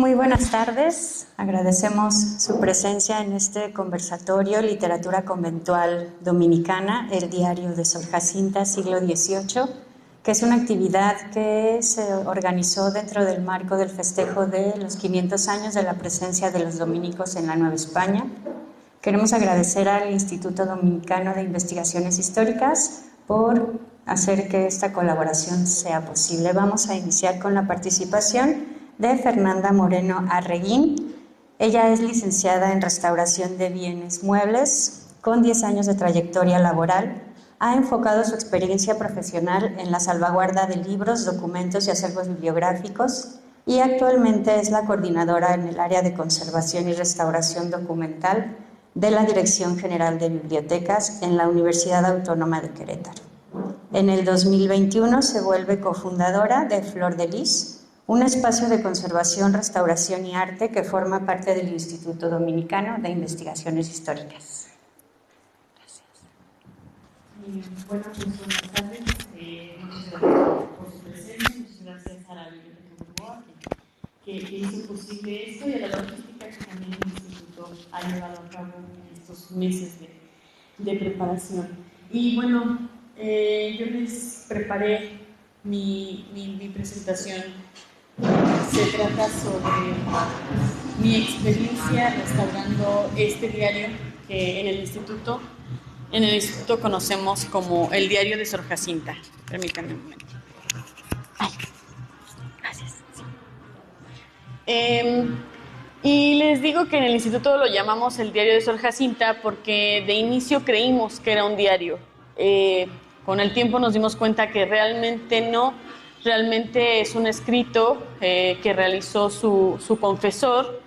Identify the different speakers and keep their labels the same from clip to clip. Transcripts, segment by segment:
Speaker 1: Muy buenas tardes. Agradecemos su presencia en este conversatorio Literatura Conventual Dominicana, el diario de Sor Jacinta, siglo XVIII, que es una actividad que se organizó dentro del marco del festejo de los 500 años de la presencia de los dominicos en la Nueva España. Queremos agradecer al Instituto Dominicano de Investigaciones Históricas por hacer que esta colaboración sea posible. Vamos a iniciar con la participación de Fernanda Moreno Arreguín. Ella es licenciada en Restauración de Bienes Muebles, con 10 años de trayectoria laboral. Ha enfocado su experiencia profesional en la salvaguarda de libros, documentos y acervos bibliográficos y actualmente es la coordinadora en el área de conservación y restauración documental de la Dirección General de Bibliotecas en la Universidad Autónoma de Querétaro. En el 2021 se vuelve cofundadora de Flor de Lis, un espacio de conservación, restauración y arte que forma parte del Instituto Dominicano de Investigaciones Históricas.
Speaker 2: Gracias. Bueno, pues buenas tardes. Muchas gracias por su presencia, muchas gracias a la Biblioteca Burboa que hizo posible esto y a la logística que también el Instituto ha llevado a cabo en estos meses de preparación. Y bueno, yo les preparé mi presentación. Se trata sobre mi experiencia restaurando este diario que en el instituto conocemos como el diario de Sor Jacinta. Permítanme un momento. Ay, gracias. Sí. Y les digo que en el instituto lo llamamos el diario de Sor Jacinta porque de inicio creímos que era un diario. Con el tiempo nos dimos cuenta que realmente no. Realmente es un escrito que realizó su confesor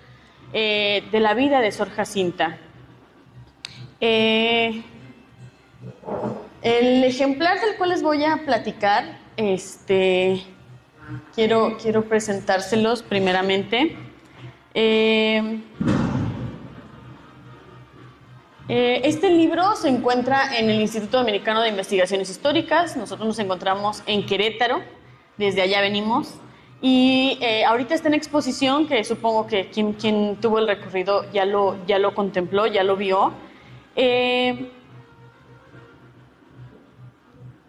Speaker 2: de la vida de Sor Jacinta. El ejemplar del cual les voy a platicar, quiero presentárselos primeramente. Este libro se encuentra en el Instituto Dominicano de Investigaciones Históricas. Nosotros nos encontramos en Querétaro. Desde allá venimos y ahorita está en exposición que supongo que quien tuvo el recorrido ya lo contempló, ya lo vio.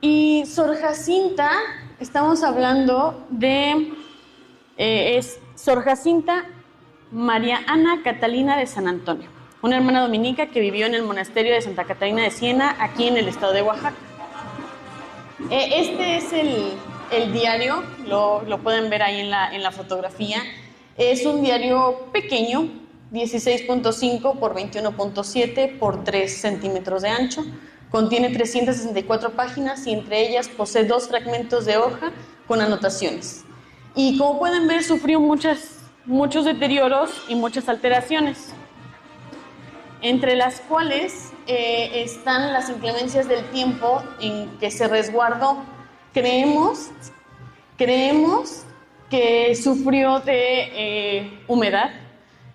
Speaker 2: Y Sor Jacinta, estamos hablando de es Sor Jacinta María Ana Catalina de San Antonio, una hermana dominica que vivió en el monasterio de Santa Catalina de Siena, aquí en el estado de Oaxaca. Este es el diario, lo pueden ver ahí en la fotografía. Es un diario pequeño, 16.5 por 21.7 por 3 centímetros de ancho. Contiene 364 páginas y entre ellas posee 2 fragmentos de hoja con anotaciones. Y como pueden ver, sufrió muchos deterioros y muchas alteraciones, entre las cuales están las inclemencias del tiempo en que se resguardó. Creemos que sufrió de humedad,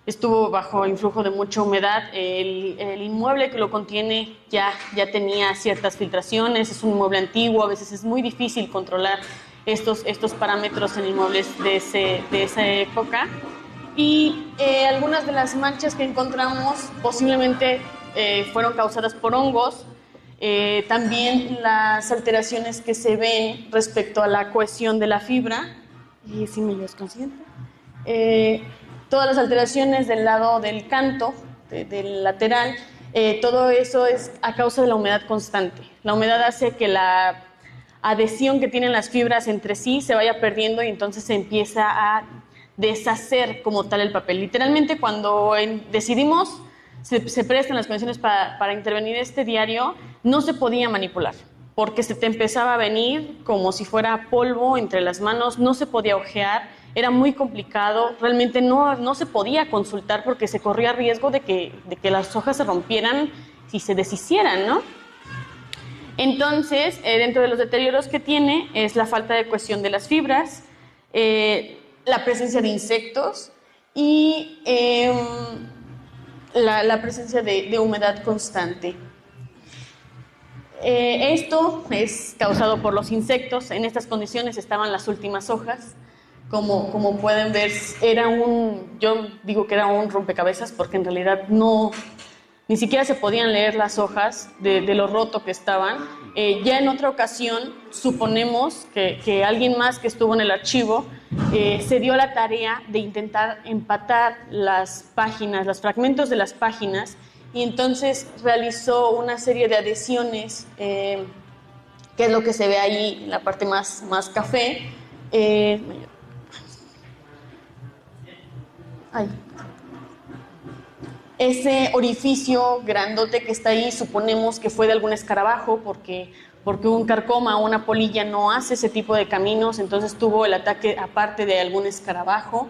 Speaker 2: estuvo bajo influjo de mucha humedad. El inmueble que lo contiene ya tenía ciertas filtraciones, es un inmueble antiguo, a veces es muy difícil controlar estos parámetros en inmuebles de esa época. Y algunas de las manchas que encontramos posiblemente fueron causadas por hongos. También las alteraciones que se ven respecto a la cohesión de la fibra, y si me los consciente, todas las alteraciones del lado del canto, del lateral, todo eso es a causa de la humedad constante. La humedad hace que la adhesión que tienen las fibras entre sí se vaya perdiendo y entonces se empieza a deshacer como tal el papel. Literalmente cuando decidimos se prestan las condiciones para intervenir este diario, no se podía manipular, porque se te empezaba a venir como si fuera polvo entre las manos, no se podía hojear, era muy complicado, realmente no se podía consultar porque se corría riesgo de que las hojas se rompieran y se deshicieran, ¿no? Entonces, dentro de los deterioros que tiene es la falta de cohesión de las fibras, la presencia de insectos y la presencia de humedad constante. Esto es causado por los insectos. En estas condiciones estaban las últimas hojas Como pueden ver, yo digo que era un rompecabezas porque en realidad ni siquiera se podían leer las hojas de lo roto que estaban. Ya en otra ocasión, suponemos que alguien más que estuvo en el archivo se dio la tarea de intentar empatar las páginas, los fragmentos de las páginas, y entonces realizó una serie de adhesiones, que es lo que se ve ahí en la parte más café. Ese orificio grandote que está ahí, suponemos que fue de algún escarabajo, porque un carcoma o una polilla no hace ese tipo de caminos, entonces tuvo el ataque aparte de algún escarabajo.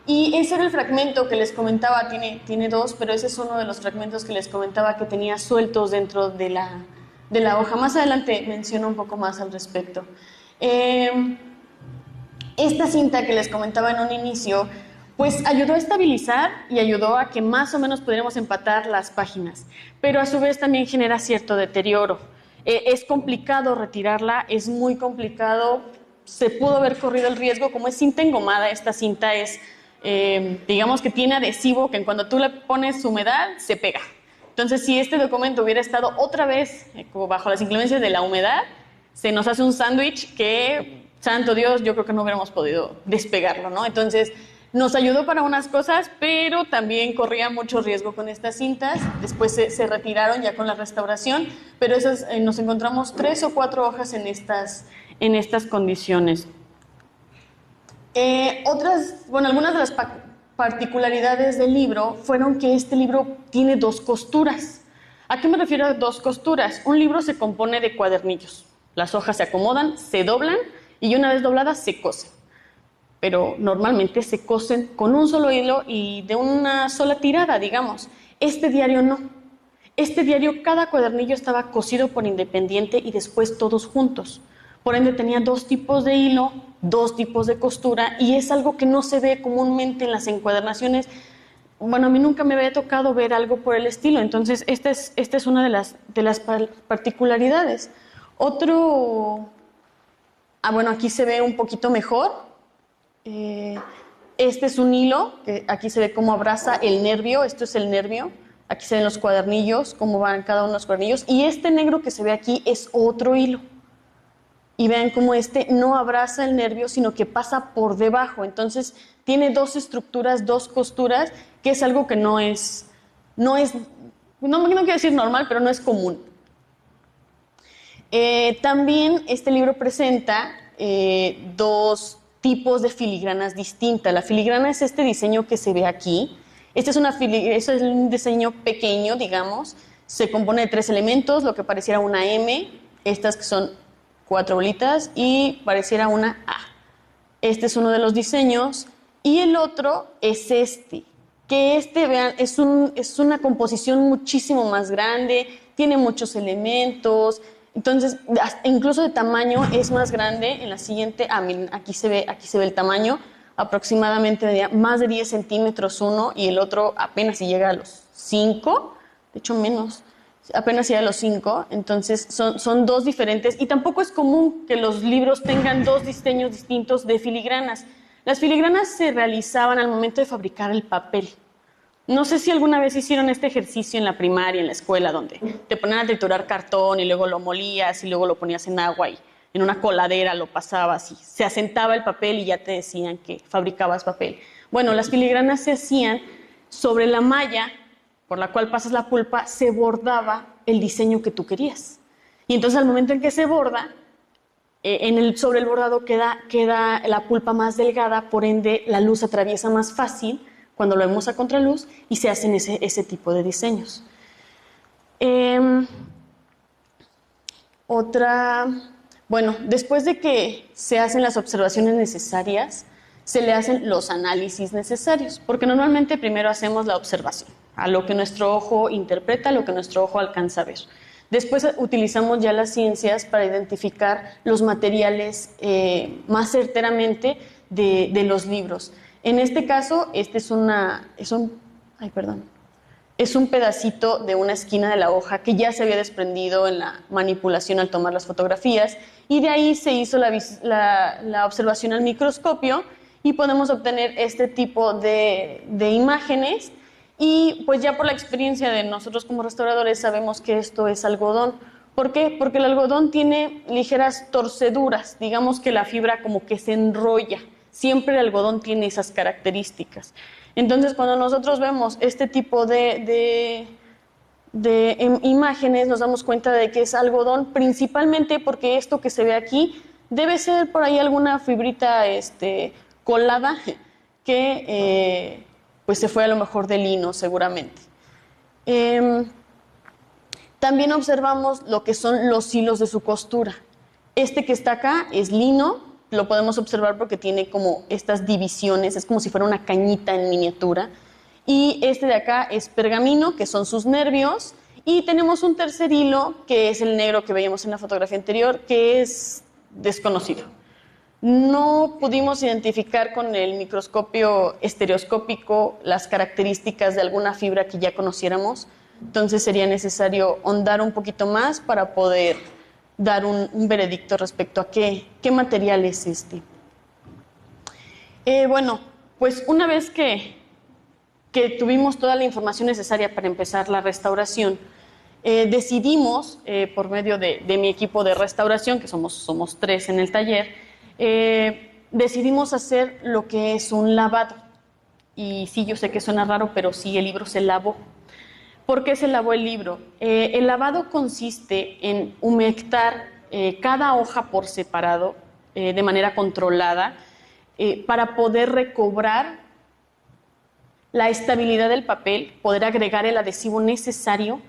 Speaker 2: Y ese era el fragmento que les comentaba, tiene dos, pero ese es uno de los fragmentos que les comentaba que tenía sueltos dentro de la hoja. Más adelante menciono un poco más al respecto. Esta cinta que les comentaba en un inicio, pues ayudó a estabilizar y ayudó a que más o menos pudiéramos empatar las páginas, pero a su vez también genera cierto deterioro. Es complicado retirarla, es muy complicado, se pudo haber corrido el riesgo, como es cinta engomada, esta cinta es, digamos que tiene adhesivo, que cuando tú le pones humedad, se pega. Entonces, si este documento hubiera estado otra vez como bajo las inclemencias de la humedad, se nos hace un sándwich que, santo Dios, yo creo que no hubiéramos podido despegarlo, ¿no? Entonces, nos ayudó para unas cosas, pero también corría mucho riesgo con estas cintas. Después se retiraron ya con la restauración, pero nos encontramos 3 o 4 hojas en estas condiciones. Algunas de las particularidades del libro fueron que este libro tiene 2 costuras. ¿A qué me refiero a 2 costuras? Un libro se compone de cuadernillos. Las hojas se acomodan, se doblan y una vez dobladas se cosen. Pero normalmente se cosen con un solo hilo y de una sola tirada, digamos. Este diario no. Este diario, cada cuadernillo estaba cosido por independiente y después todos juntos. Por ende tenía 2 tipos de hilo, 2 tipos de costura, y es algo que no se ve comúnmente en las encuadernaciones. Bueno, a mí nunca me había tocado ver algo por el estilo, entonces esta es una de las particularidades. Aquí se ve un poquito mejor. Este es un hilo, que aquí se ve cómo abraza el nervio, esto es el nervio, aquí se ven los cuadernillos, cómo van cada uno de los cuadernillos, y este negro que se ve aquí es otro hilo. Y vean cómo este no abraza el nervio, sino que pasa por debajo, entonces tiene 2 estructuras, 2 costuras, que es algo que no quiero decir normal, pero no es común. También este libro presenta 2 tipos de filigranas distintas. La filigrana es este diseño que se ve aquí. Este es un diseño pequeño, digamos. Se compone de 3 elementos, lo que pareciera una M, estas que son 4 bolitas, y pareciera una A. Este es uno de los diseños. Y el otro es vean, es una composición muchísimo más grande, tiene muchos elementos. Entonces, incluso de tamaño es más grande. En la siguiente, miren, aquí se ve el tamaño, aproximadamente más de 10 centímetros uno, y el otro apenas si llega a los 5, de hecho menos, apenas llega a los 5. Entonces, son 2 diferentes, y tampoco es común que los libros tengan 2 diseños distintos de filigranas. Las filigranas se realizaban al momento de fabricar el papel. No sé si alguna vez hicieron este ejercicio en la primaria, en la escuela, donde te ponían a triturar cartón y luego lo molías y luego lo ponías en agua y en una coladera lo pasabas y se asentaba el papel y ya te decían que fabricabas papel. Bueno, las filigranas se hacían sobre la malla por la cual pasas la pulpa, se bordaba el diseño que tú querías. Y entonces al momento en que se borda, sobre el bordado queda la pulpa más delgada, por ende la luz atraviesa más fácil cuando lo vemos a contraluz y se hacen ese tipo de diseños. Después de que se hacen las observaciones necesarias, se le hacen los análisis necesarios, porque normalmente primero hacemos la observación, a lo que nuestro ojo interpreta, a lo que nuestro ojo alcanza a ver. Después utilizamos ya las ciencias para identificar los materiales más certeramente de los libros. En este caso, es un pedacito de una esquina de la hoja que ya se había desprendido en la manipulación al tomar las fotografías, y de ahí se hizo la observación al microscopio y podemos obtener este tipo de imágenes. Y pues ya por la experiencia de nosotros como restauradores sabemos que esto es algodón. ¿Por qué? Porque el algodón tiene ligeras torceduras, digamos que la fibra como que se enrolla. Siempre el algodón tiene esas características. Entonces, cuando nosotros vemos este tipo de imágenes, nos damos cuenta de que es algodón, principalmente porque esto que se ve aquí debe ser por ahí alguna fibrita colada que pues se fue a lo mejor de lino seguramente. También observamos lo que son los hilos de su costura. Este que está acá es lino, lo podemos observar porque tiene como estas divisiones, es como si fuera una cañita en miniatura. Y este de acá es pergamino, que son sus nervios. Y tenemos un tercer hilo, que es el negro que veíamos en la fotografía anterior, que es desconocido. No pudimos identificar con el microscopio estereoscópico las características de alguna fibra que ya conociéramos. Entonces sería necesario ahondar un poquito más para poder dar un veredicto respecto a qué material es este. Bueno, pues una vez que tuvimos toda la información necesaria para empezar la restauración, decidimos, por medio de mi equipo de restauración, que somos 3 en el taller, decidimos hacer lo que es un lavado. Y sí, yo sé que suena raro, pero sí, el libro se lavó. ¿Por qué se lavó el libro? El lavado consiste en humectar cada hoja por separado, de manera controlada, para poder recobrar la estabilidad del papel, poder agregar el adhesivo necesario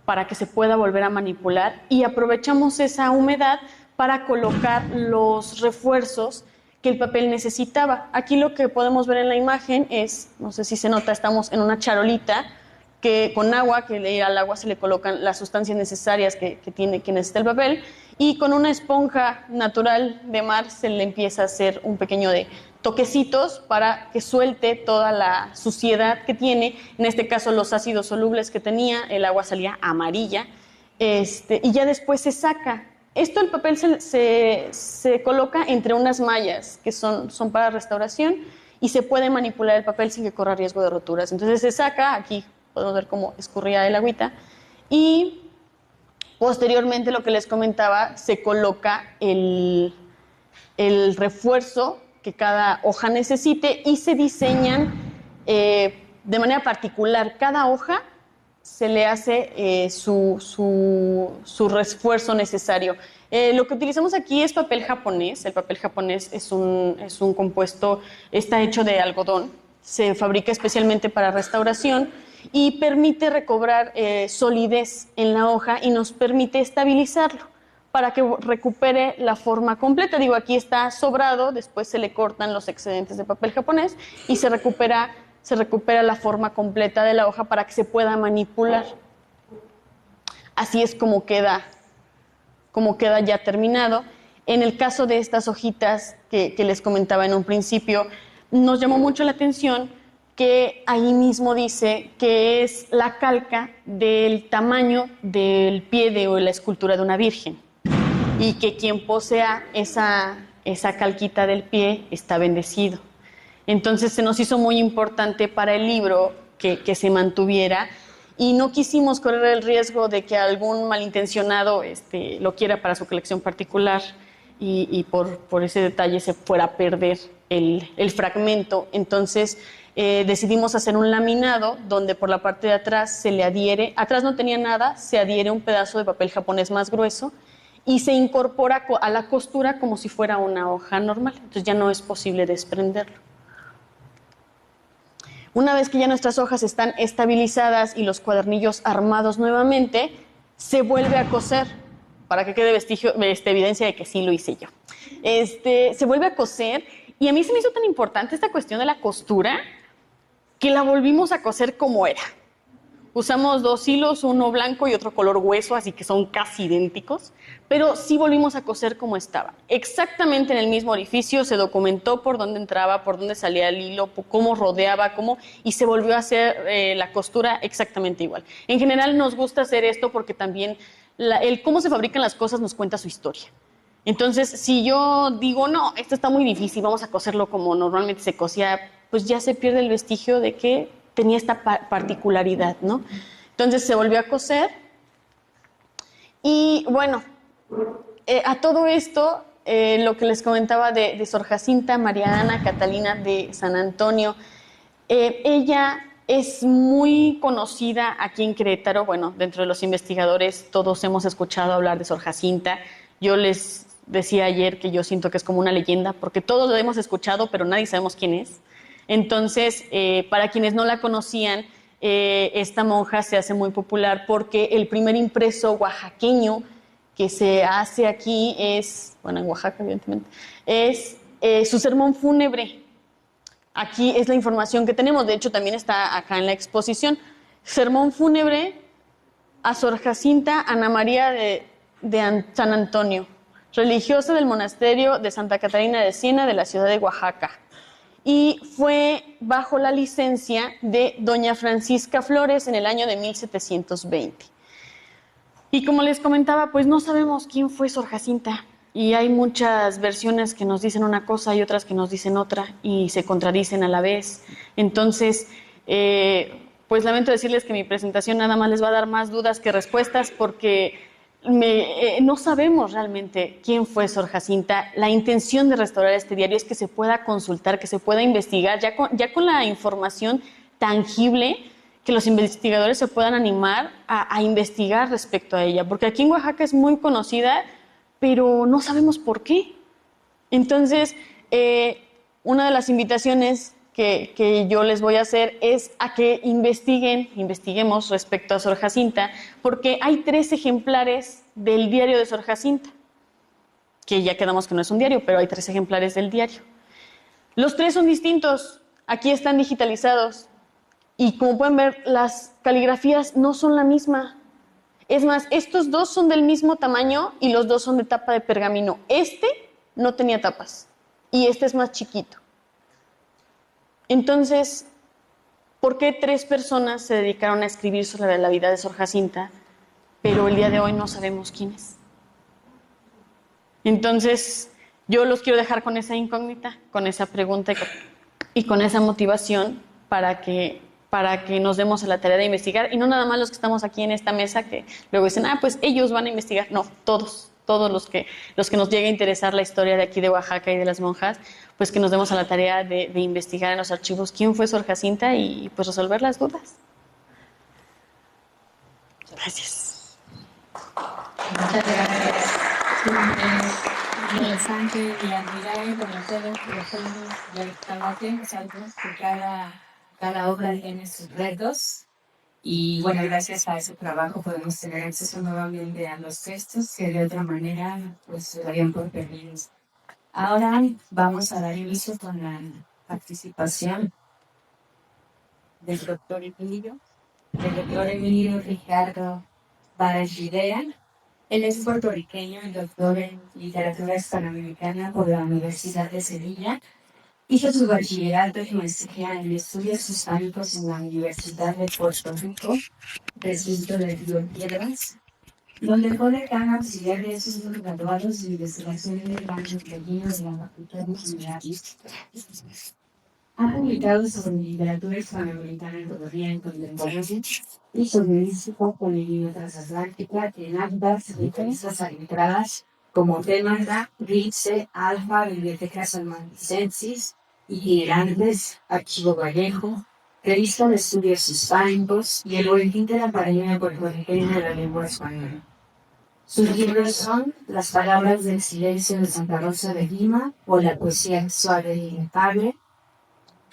Speaker 2: para que se pueda volver a manipular, y aprovechamos esa humedad para colocar los refuerzos que el papel necesitaba. Aquí lo que podemos ver en la imagen es, no sé si se nota, estamos en una charolita que con agua, que al agua se le colocan las sustancias necesarias que necesita el papel, y con una esponja natural de mar se le empieza a hacer un pequeño de toquecitos para que suelte toda la suciedad que tiene, en este caso los ácidos solubles que tenía, el agua salía amarilla, y ya después se saca. El papel se coloca entre unas mallas que son para restauración, y se puede manipular el papel sin que corra riesgo de roturas. Entonces se saca, aquí podemos ver cómo escurría el agüita, y posteriormente, lo que les comentaba, se coloca el refuerzo que cada hoja necesite, y se diseñan de manera particular. Cada hoja se le hace su refuerzo necesario. Lo que utilizamos aquí es papel japonés. El papel japonés es un compuesto, está hecho de algodón, se fabrica especialmente para restauración y permite recobrar solidez en la hoja y nos permite estabilizarlo para que recupere la forma completa. Digo, aquí está sobrado, después se le cortan los excedentes de papel japonés y se recupera la forma completa de la hoja para que se pueda manipular. Así es como queda ya terminado. En el caso de estas hojitas que les comentaba en un principio, nos llamó mucho la atención que ahí mismo dice que es la calca del tamaño del pie de la escultura de una virgen, y que quien posea esa calquita del pie está bendecido. Entonces se nos hizo muy importante para el libro que se mantuviera, y no quisimos correr el riesgo de que algún malintencionado lo quiera para su colección particular, y por ese detalle se fuera a perder el fragmento. Entonces decidimos hacer un laminado donde por la parte de atrás se le adhiere, atrás no tenía nada, se adhiere un pedazo de papel japonés más grueso y se incorpora a la costura como si fuera una hoja normal. Entonces ya no es posible desprenderlo. Una vez que ya nuestras hojas están estabilizadas y los cuadernillos armados nuevamente, se vuelve a coser para que quede evidencia de que sí lo hice yo. Se vuelve a coser, y a mí se me hizo tan importante esta cuestión de la costura que la volvimos a coser como era. Usamos 2 hilos, uno blanco y otro color hueso, así que son casi idénticos, pero sí volvimos a coser como estaba. Exactamente en el mismo orificio, se documentó por dónde entraba, por dónde salía el hilo, cómo rodeaba, y se volvió a hacer la costura exactamente igual. En general nos gusta hacer esto porque también el cómo se fabrican las cosas nos cuenta su historia. Entonces, si yo digo, no, esto está muy difícil, vamos a coserlo como normalmente se cosía, pues ya se pierde el vestigio de que tenía esta particularidad, ¿no? Entonces se volvió a coser y bueno, a todo esto, lo que les comentaba de Sor Jacinta María Ana Catalina de San Antonio, ella es muy conocida aquí en Querétaro. Bueno, dentro de los investigadores todos hemos escuchado hablar de Sor Jacinta. Yo les decía ayer que yo siento que es como una leyenda, porque todos lo hemos escuchado, pero nadie sabemos quién es. Entonces, para quienes no la conocían, esta monja se hace muy popular porque el primer impreso oaxaqueño que se hace aquí es, bueno, en Oaxaca evidentemente, es su sermón fúnebre. Aquí es la información que tenemos, de hecho también está acá en la exposición. Sermón fúnebre a Sor Jacinta Ana María de San Antonio, religiosa del monasterio de Santa Catarina de Siena de la ciudad de Oaxaca. Y fue bajo la licencia de doña Francisca Flores en el año de 1720. Y como les comentaba, pues no sabemos quién fue Sor Jacinta. Y hay muchas versiones que nos dicen una cosa y otras que nos dicen otra y se contradicen a la vez. Entonces, pues lamento decirles que mi presentación nada más les va a dar más dudas que respuestas porque no sabemos realmente quién fue Sor Jacinta. La intención de restaurar este diario es que se pueda consultar, que se pueda investigar, ya con la información tangible, que los investigadores se puedan animar a investigar respecto a ella, porque aquí en Oaxaca es muy conocida, pero no sabemos por qué. Entonces, una de las invitaciones que yo les voy a hacer es a que investiguemos respecto a Sor Jacinta, porque hay 3 ejemplares del diario de Sor Jacinta, que ya quedamos que no es un diario, pero hay 3 ejemplares del diario. Los 3 son distintos, aquí están digitalizados, y como pueden ver, las caligrafías no son la misma. Es más, estos 2 son del mismo tamaño y los 2 son de tapa de pergamino. Este no tenía tapas y este es más chiquito. Entonces, ¿por qué 3 personas se dedicaron a escribir sobre la vida de Sor Jacinta, pero el día de hoy no sabemos quién es? Entonces, yo los quiero dejar con esa incógnita, con esa pregunta y con esa motivación para que nos demos a la tarea de investigar, y no nada más los que estamos aquí en esta mesa que luego dicen, pues ellos van a investigar. No, todos los que nos llegue a interesar la historia de aquí de Oaxaca y de las monjas, pues que nos demos a la tarea de investigar en los archivos quién fue Sor Jacinta y pues resolver las dudas. Gracias.
Speaker 3: Muchas gracias. Interesante y admirable conocer los profundos del trabajo. Sabemos que cada obra tiene sus retos. Y bueno, gracias a ese trabajo podemos tener acceso nuevamente a los textos que de otra manera pues se darían por perdidos. Ahora vamos a dar inicio con la participación del doctor Emilio Ricardo Barashidea. Él es puertorriqueño y doctor en literatura hispanoamericana por la Universidad de Sevilla. Hizo su bachillerato y maestría en estudios hispánicos en la Universidad de Puerto Rico, recinto de Río Piedras, donde fue decano auxiliar de estudios graduados de investigación en el Banco Pequeño de la Facultad de Humanidades. Ha publicado sobre literatura hispanoamericana y teoría contemporánea y sobre mística con línea transatlántica en ambas revistas arbitradas como Demanda, Ritze, Alfa, Biblioteca Salmanicensis, Itinerantes, Archivo Vallejo, Revista de Estudios Hispánicos y el Boletín de la Academia Puertorriqueña de la Lengua Española. Sus libros son Las Palabras del Silencio de Santa Rosa de Lima o La Poesía Suave e Inefable,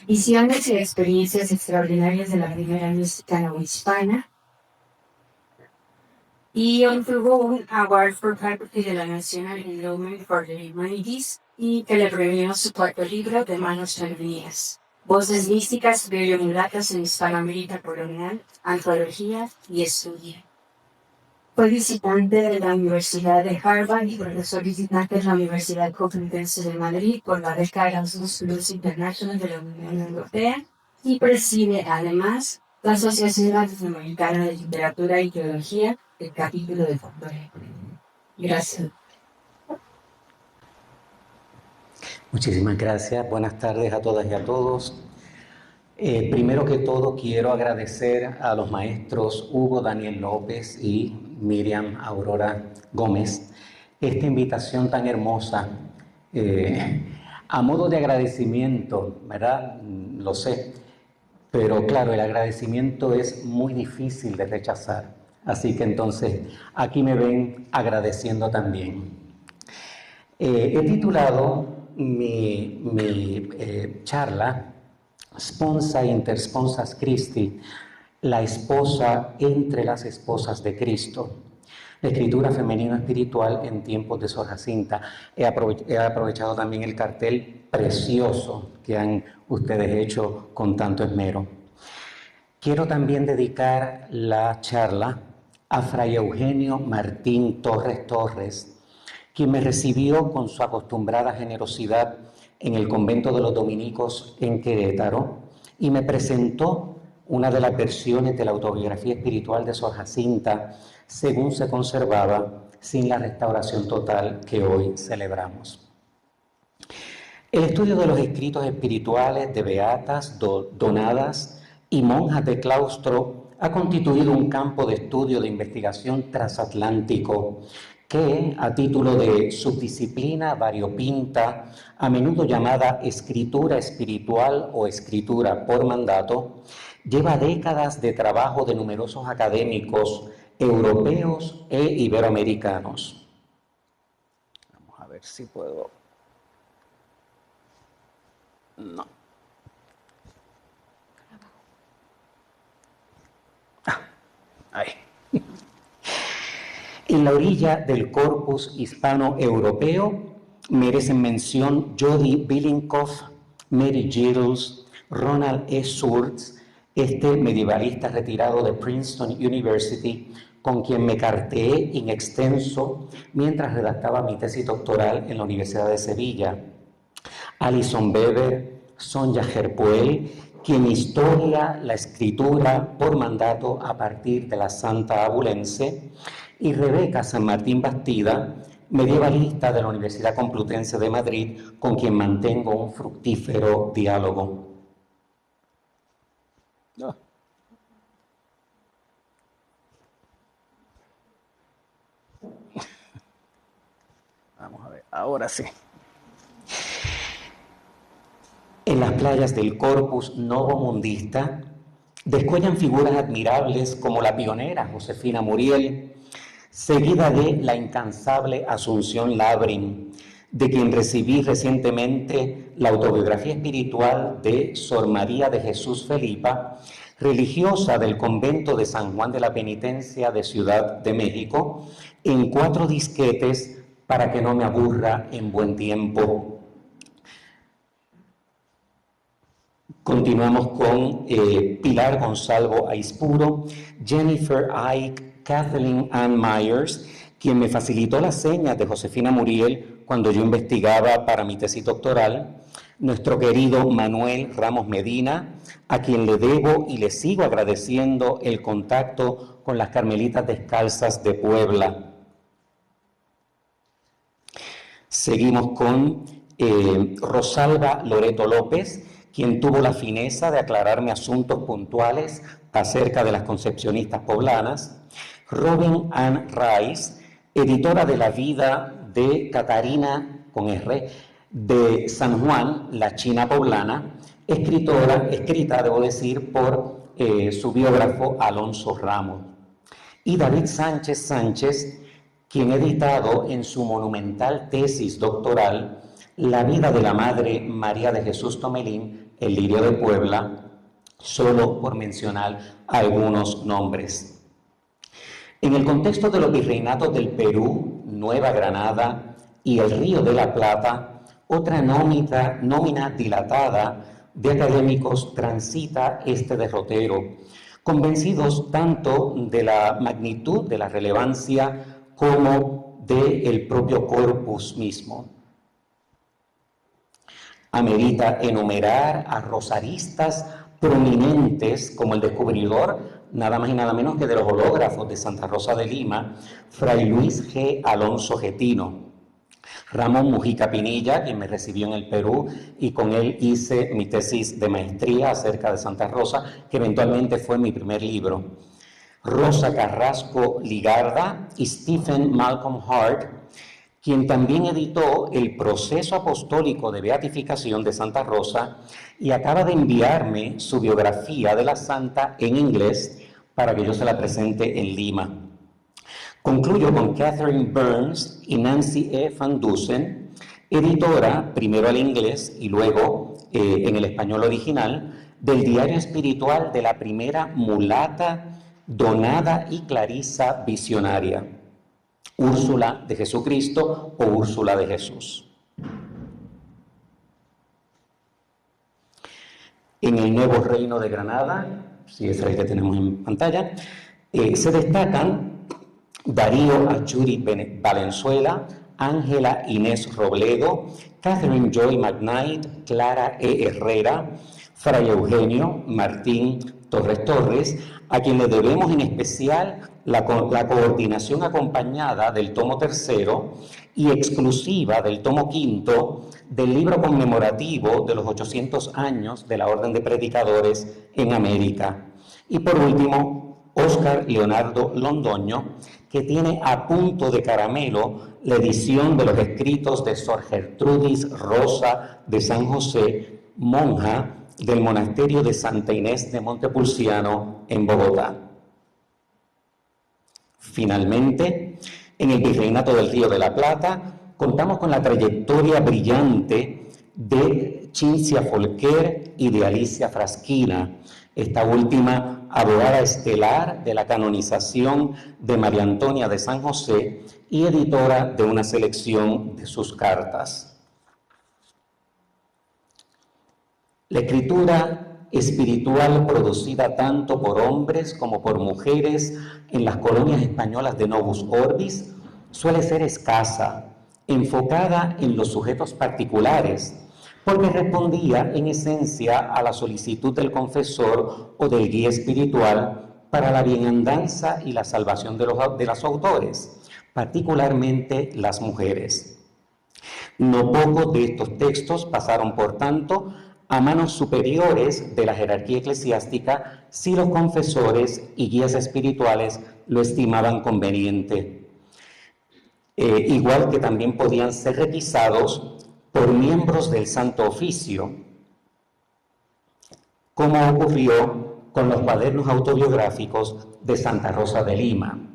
Speaker 3: Visiones y experiencias extraordinarias de la primera mística novohispana, y obtuvo un Award for Faculty de la National Endowment for the Humanities y que le premió su 4º libro de Manos Femeninas, Voces Místicas Bibliomulatas en Hispanoamérica Colonial, Antología y Estudio. Fue visitante de la Universidad de Harvard y profesor visitante de la Universidad Complutense de Madrid por la beca Erasmus Plus International de la Unión Europea y preside además la Asociación Latinoamericana de Literatura y Teología, el capítulo de Folclore. Gracias.
Speaker 4: Muchísimas gracias. Buenas tardes a todas y a todos. Primero que todo, quiero agradecer a los maestros Hugo Daniel López y Miriam Aurora Gómez esta invitación tan hermosa. A modo de agradecimiento, ¿verdad? Lo sé, pero claro, el agradecimiento es muy difícil de rechazar. Así que entonces aquí me ven agradeciendo también. He titulado mi charla Sponsa inter sponsas Christi, la esposa entre las esposas de Cristo. La escritura femenina espiritual en tiempos de Sor Jacinta. He aprovechado también el cartel precioso que han ustedes hecho con tanto esmero. Quiero también dedicar la charla a Fray Eugenio Martín Torres, quien me recibió con su acostumbrada generosidad en el convento de los dominicos en Querétaro y me presentó una de las versiones de la autobiografía espiritual de Sor Jacinta según se conservaba sin la restauración total que hoy celebramos. El estudio de los escritos espirituales de beatas, donadas y monjas de claustro ha constituido un campo de estudio de investigación transatlántico que, a título de subdisciplina variopinta, a menudo llamada escritura espiritual o escritura por mandato, lleva décadas de trabajo de numerosos académicos europeos e iberoamericanos. Vamos a ver si puedo... No. Ahí. En la orilla del corpus hispano-europeo merecen mención Jody Billincoff, Mary Giddels, Ronald E. Surtz, este medievalista retirado de Princeton University, con quien me carteé in extenso mientras redactaba mi tesis doctoral en la Universidad de Sevilla. Alison Weber, Sonja Gerpoel, quien historia la escritura por mandato a partir de la Santa Abulense, y Rebeca San Martín Bastida, medievalista de la Universidad Complutense de Madrid, con quien mantengo un fructífero diálogo. No. Vamos a ver, ahora sí. En las playas del Corpus Novomundista descuellan figuras admirables como la pionera Josefina Muriel, seguida de la incansable Asunción Labrin, de quien recibí recientemente la autobiografía espiritual de Sor María de Jesús Felipa, religiosa del convento de San Juan de la Penitencia de Ciudad de México, en 4 disquetes para que no me aburra en buen tiempo. Continuamos con Pilar Gonzalo Aispuro, Jennifer Ike, Kathleen Ann Myers, quien me facilitó las señas de Josefina Muriel cuando yo investigaba para mi tesis doctoral, nuestro querido Manuel Ramos Medina, a quien le debo y le sigo agradeciendo el contacto con las Carmelitas Descalzas de Puebla. Seguimos con Rosalba Loreto López, quien tuvo la fineza de aclararme asuntos puntuales acerca de las concepcionistas poblanas, Robin Ann Rice, editora de la vida de Catarina, con R, de San Juan, la China poblana, escrita, debo decir, por su biógrafo Alonso Ramos, y David Sánchez Sánchez, quien ha editado en su monumental tesis doctoral la vida de la Madre María de Jesús Tomelín, el Lirio de Puebla, solo por mencionar algunos nombres. En el contexto de los virreinatos del Perú, Nueva Granada y el Río de la Plata, otra nómina dilatada de académicos transita este derrotero, convencidos tanto de la magnitud, de la relevancia, como del propio corpus mismo. Amerita enumerar a rosaristas prominentes como el descubridor, nada más y nada menos que de los hológrafos de Santa Rosa de Lima, Fray Luis G. Alonso Getino, Ramón Mujica Pinilla, quien me recibió en el Perú, y con él hice mi tesis de maestría acerca de Santa Rosa, que eventualmente fue mi primer libro. Rosa Carrasco Ligarda y Stephen Malcolm Hart, quien también editó el proceso apostólico de beatificación de Santa Rosa y acaba de enviarme su biografía de la santa en inglés para que yo se la presente en Lima. Concluyo con Catherine Burns y Nancy E. Van Dusen, editora, primero al inglés y luego en el español original, del diario espiritual de la primera mulata, donada y clarisa visionaria, Úrsula de Jesucristo o Úrsula de Jesús. En el Nuevo Reino de Granada, si es el que tenemos en pantalla, se destacan Darío Achuri Valenzuela, Ángela Inés Robledo, Catherine Joy McKnight, Clara E. Herrera, Fray Eugenio Martín Torres Torres, a quien le debemos en especial la coordinación acompañada del tomo tercero y exclusiva del tomo quinto del libro conmemorativo de los 800 años de la Orden de Predicadores en América. Y por último, Óscar Leonardo Londoño, que tiene a punto de caramelo la edición de los escritos de Sor Gertrudis Rosa de San José, monja del monasterio de Santa Inés de Montepulciano en Bogotá. Finalmente, en el Virreinato del Río de la Plata, contamos con la trayectoria brillante de Cinzia Folquer y de Alicia Frasquina, esta última abogada estelar de la canonización de María Antonia de San José y editora de una selección de sus cartas. La escritura espiritual producida tanto por hombres como por mujeres en las colonias españolas de Novus Orbis suele ser escasa, enfocada en los sujetos particulares, porque respondía en esencia a la solicitud del confesor o del guía espiritual para la bienandanza y la salvación de los autores, particularmente las mujeres. No pocos de estos textos pasaron, por tanto, a manos superiores de la jerarquía eclesiástica si los confesores y guías espirituales lo estimaban conveniente. Igual que también podían ser requisados por miembros del Santo Oficio, como ocurrió con los cuadernos autobiográficos de Santa Rosa de Lima.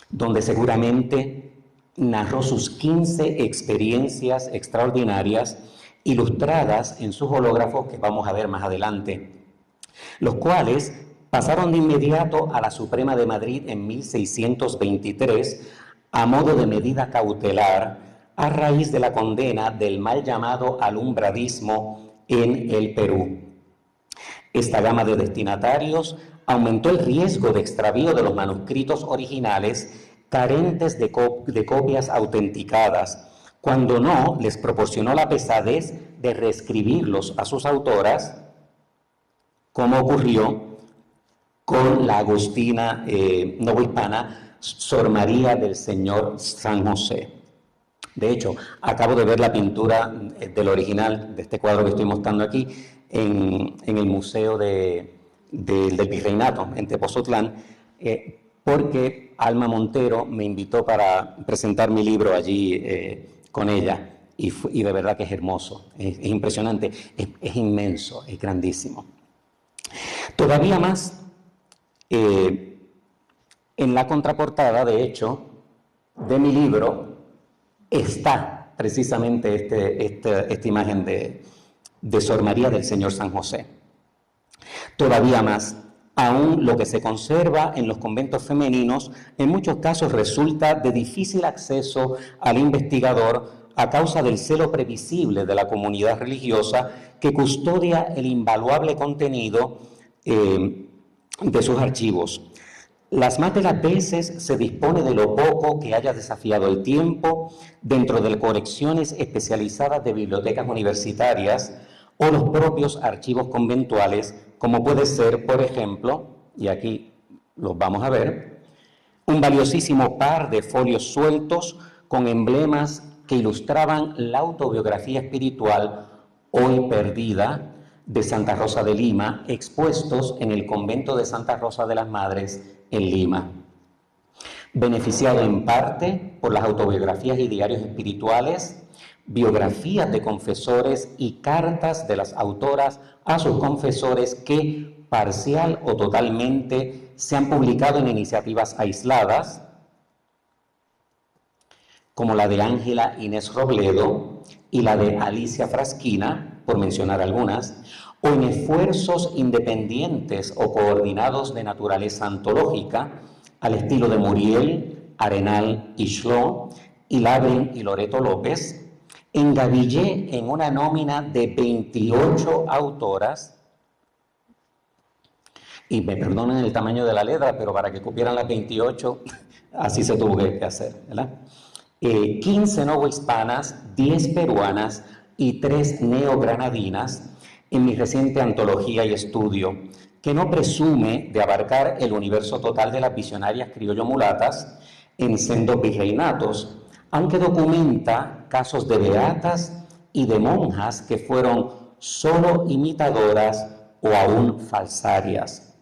Speaker 4: Donde seguramente narró sus 15 experiencias extraordinarias ilustradas en sus hológrafos que vamos a ver más adelante, los cuales pasaron de inmediato a la Suprema de Madrid en 1623 a modo de medida cautelar a raíz de la condena del mal llamado alumbradismo en el Perú. Esta gama de destinatarios aumentó el riesgo de extravío de los manuscritos originales carentes de copias autenticadas, cuando no les proporcionó la pesadez de reescribirlos a sus autoras, como ocurrió con la agustina novohispana Sor María del Señor San José. De hecho, acabo de ver la pintura del original de este cuadro que estoy mostrando aquí en el Museo del Virreinato, en Tepoztlán, porque Alma Montero me invitó para presentar mi libro allí con ella, y de verdad que es hermoso, es impresionante, es inmenso, es grandísimo. Todavía más, en la contraportada, de hecho, de mi libro, está precisamente esta imagen de Sor María del Señor San José. Todavía más, aún lo que se conserva en los conventos femeninos en muchos casos resulta de difícil acceso al investigador a causa del celo previsible de la comunidad religiosa que custodia el invaluable contenido de sus archivos. Las más de las veces se dispone de lo poco que haya desafiado el tiempo dentro de colecciones especializadas de bibliotecas universitarias o los propios archivos conventuales, como puede ser, por ejemplo, y aquí los vamos a ver, un valiosísimo par de folios sueltos con emblemas que ilustraban la autobiografía espiritual hoy perdida de Santa Rosa de Lima, expuestos en el convento de Santa Rosa de las Madres en Lima. Beneficiado en parte por las autobiografías y diarios espirituales, biografías de confesores y cartas de las autoras a sus confesores que, parcial o totalmente, se han publicado en iniciativas aisladas, como la de Ángela Inés Robledo y la de Alicia Frasquina, por mencionar algunas, o en esfuerzos independientes o coordinados de naturaleza antológica, al estilo de Muriel, Arenal y Schlo, y Labrin y Loreto López, engavillé en una nómina de 28 autoras, y me perdonen el tamaño de la letra, pero para que cupieran las 28, así se tuvo que hacer, ¿verdad? 15 novohispanas, 10 peruanas y 3 neogranadinas en mi reciente antología y estudio, que no presume de abarcar el universo total de las visionarias criollo-mulatas en sendos virreinatos, aunque documenta casos de beatas y de monjas que fueron solo imitadoras o aún falsarias.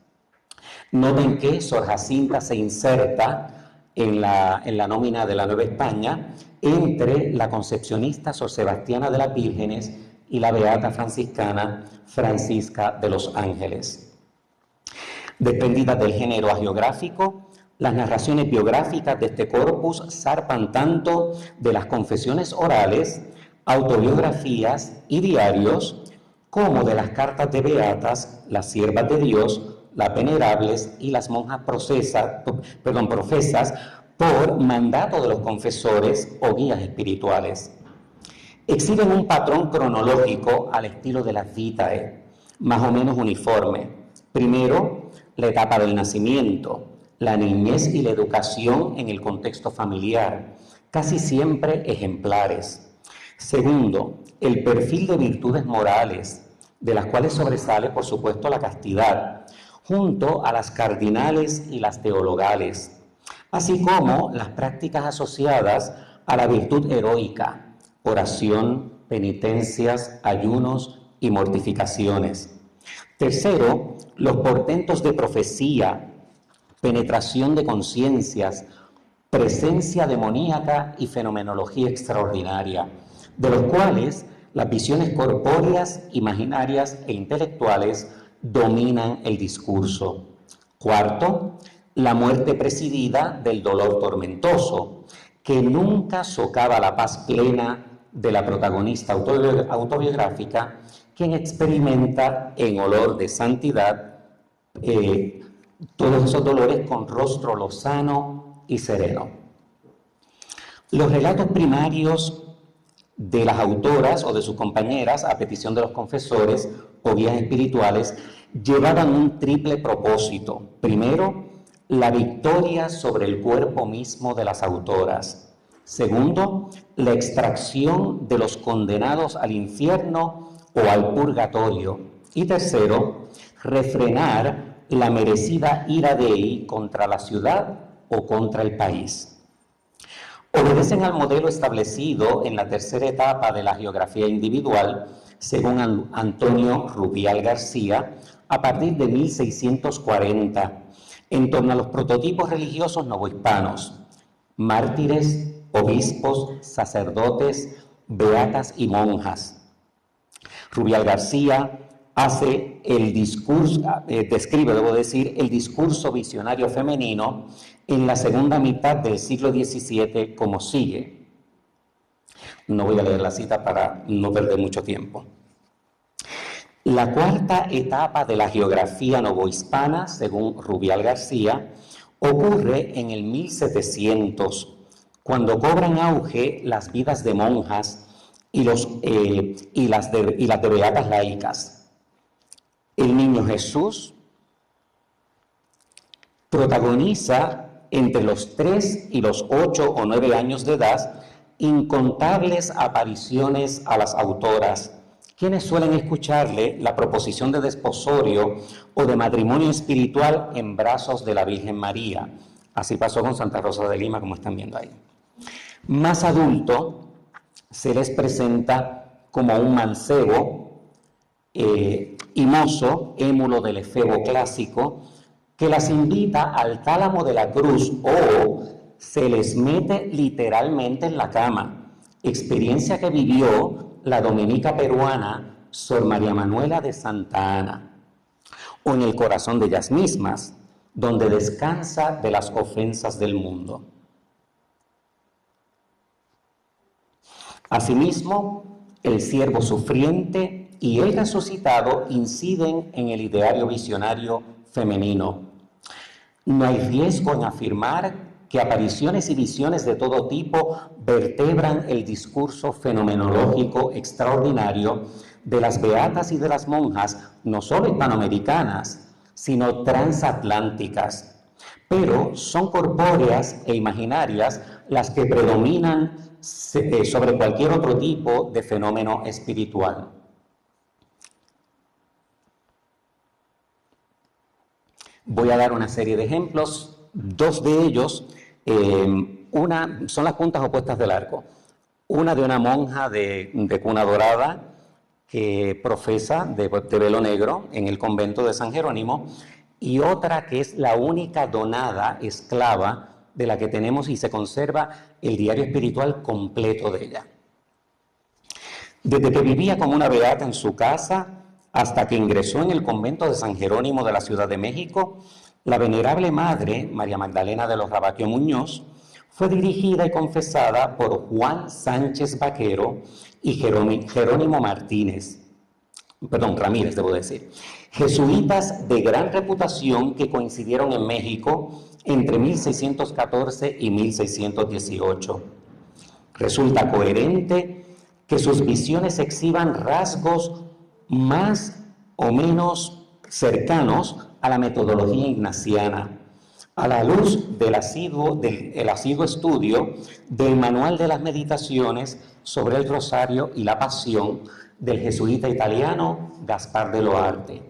Speaker 4: Noten que Sor Jacinta se inserta en la nómina de la Nueva España entre la concepcionista Sor Sebastiana de las Vírgenes y la beata franciscana Francisca de los Ángeles. Desprendidas del género hagiográfico, las narraciones biográficas de este corpus zarpan tanto de las confesiones orales, autobiografías y diarios, como de las cartas de beatas, las siervas de Dios, las venerables y las monjas profesas por mandato de los confesores o guías espirituales. Exhiben un patrón cronológico al estilo de las vitae, más o menos uniforme. Primero, la etapa del nacimiento, la niñez y la educación en el contexto familiar, casi siempre ejemplares. Segundo, el perfil de virtudes morales, de las cuales sobresale, por supuesto, la castidad, junto a las cardinales y las teologales, así como las prácticas asociadas a la virtud heroica, oración, penitencias, ayunos y mortificaciones. Tercero, los portentos de profecía, penetración de conciencias, presencia demoníaca y fenomenología extraordinaria, de los cuales las visiones corpóreas, imaginarias e intelectuales dominan el discurso. Cuarto, la muerte presidida del dolor tormentoso, que nunca socava la paz plena de la protagonista autobiográfica, quien experimenta en olor de santidad todos esos dolores con rostro lozano y sereno. Los relatos primarios de las autoras o de sus compañeras, a petición de los confesores o guías espirituales, llevaban un triple propósito. Primero, la victoria sobre el cuerpo mismo de las autoras. Segundo, la extracción de los condenados al infierno o al purgatorio. Y tercero, refrenar la merecida ira Dei contra la ciudad o contra el país. Obedecen al modelo establecido en la tercera etapa de la geografía individual, según Antonio Rubial García, a partir de 1640, en torno a los prototipos religiosos novohispanos, mártires, obispos, sacerdotes, beatas y monjas. Rubial García describe el discurso visionario femenino en la segunda mitad del siglo XVII como sigue. No voy a leer la cita para no perder mucho tiempo. La cuarta etapa de la geografía novohispana, según Rubial García, ocurre en el 1700, cuando cobran auge las vidas de monjas y las de beatas laicas. El niño Jesús protagoniza entre los 3 y los 8 o 9 años de edad incontables apariciones a las autoras, quienes suelen escucharle la proposición de desposorio o de matrimonio espiritual en brazos de la Virgen María, Así pasó con Santa Rosa de Lima, como están viendo ahí. Más adulto, se les presenta como un mancebo y mozo, émulo del efebo clásico, que las invita al tálamo de la cruz o se les mete literalmente en la cama, experiencia que vivió la dominica peruana Sor María Manuela de Santa Ana, o en el corazón de ellas mismas, donde descansa de las ofensas del mundo. Asimismo, el siervo sufriente y el resucitado inciden en el ideario visionario femenino. No hay riesgo en afirmar que apariciones y visiones de todo tipo vertebran el discurso fenomenológico extraordinario de las beatas y de las monjas, no solo hispanoamericanas, sino transatlánticas. Pero son corpóreas e imaginarias las que predominan sobre cualquier otro tipo de fenómeno espiritual. Voy a dar una serie de ejemplos, dos de ellos, una son las puntas opuestas del arco. Una de una monja de cuna dorada que profesa de velo negro en el convento de San Jerónimo, y otra que es la única donada esclava de la que tenemos y se conserva el diario espiritual completo de ella. Desde que vivía como una beata en su casa hasta que ingresó en el convento de San Jerónimo de la Ciudad de México, la venerable madre, María Magdalena de los Rabaquio Muñoz, fue dirigida y confesada por Juan Sánchez Vaquero y Jerónimo Ramírez, debo decir, jesuitas de gran reputación que coincidieron en México entre 1614 y 1618. Resulta coherente que sus visiones exhiban rasgos más o menos cercanos a la metodología ignaciana, a la luz del asiduo estudio del Manual de las Meditaciones sobre el Rosario y la Pasión del jesuita italiano Gaspar de Loarte,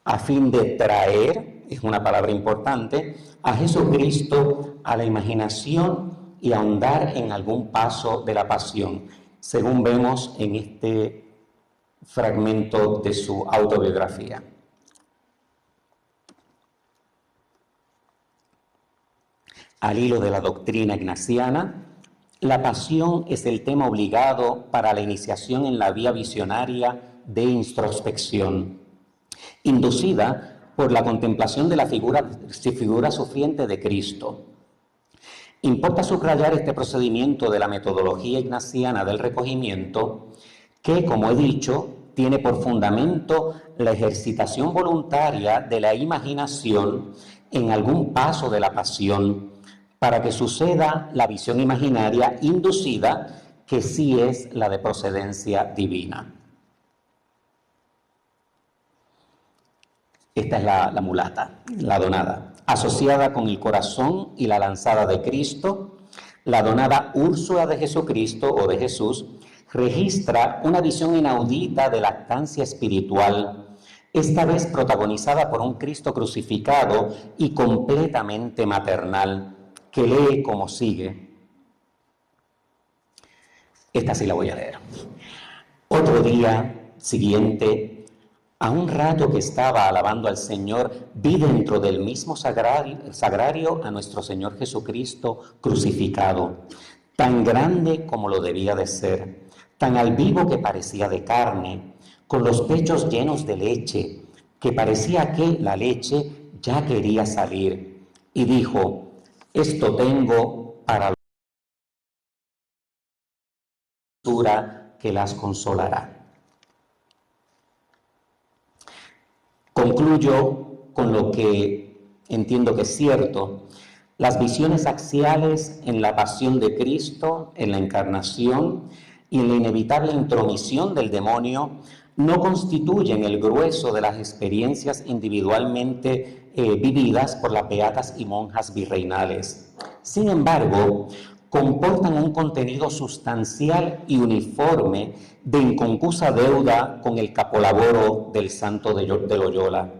Speaker 4: a fin de traer, es una palabra importante, a Jesucristo a la imaginación y ahondar en algún paso de la pasión, según vemos en este fragmento de su autobiografía. Al hilo de la doctrina ignaciana, la pasión es el tema obligado para la iniciación en la vía visionaria de introspección, inducida por la contemplación de la figura sufriente de Cristo. Importa subrayar este procedimiento de la metodología ignaciana del recogimiento que, como he dicho, tiene por fundamento la ejercitación voluntaria de la imaginación en algún paso de la pasión para que suceda la visión imaginaria inducida, que sí es la de procedencia divina. Esta es la mulata, la donada, asociada con el corazón y la lanzada de Cristo. La donada Úrsula de Jesucristo o de Jesús registra una visión inaudita de lactancia espiritual, esta vez protagonizada por un Cristo crucificado y completamente maternal, que lee como sigue. Esta sí la voy a leer. Otro día siguiente, a un rato que estaba alabando al Señor, vi dentro del mismo sagrario a nuestro Señor Jesucristo crucificado, tan grande como lo debía de ser, tan al vivo que parecía de carne, con los pechos llenos de leche, que parecía que la leche ya quería salir. Y dijo: esto tengo para la que las consolará. Concluyo con lo que entiendo que es cierto. Las visiones axiales en la pasión de Cristo, en la encarnación y en la inevitable intromisión del demonio no constituyen el grueso de las experiencias individualmente vividas por las beatas y monjas virreinales. Sin embargo, comportan un contenido sustancial y uniforme de inconcusa deuda con el capolaboro del santo de Loyola.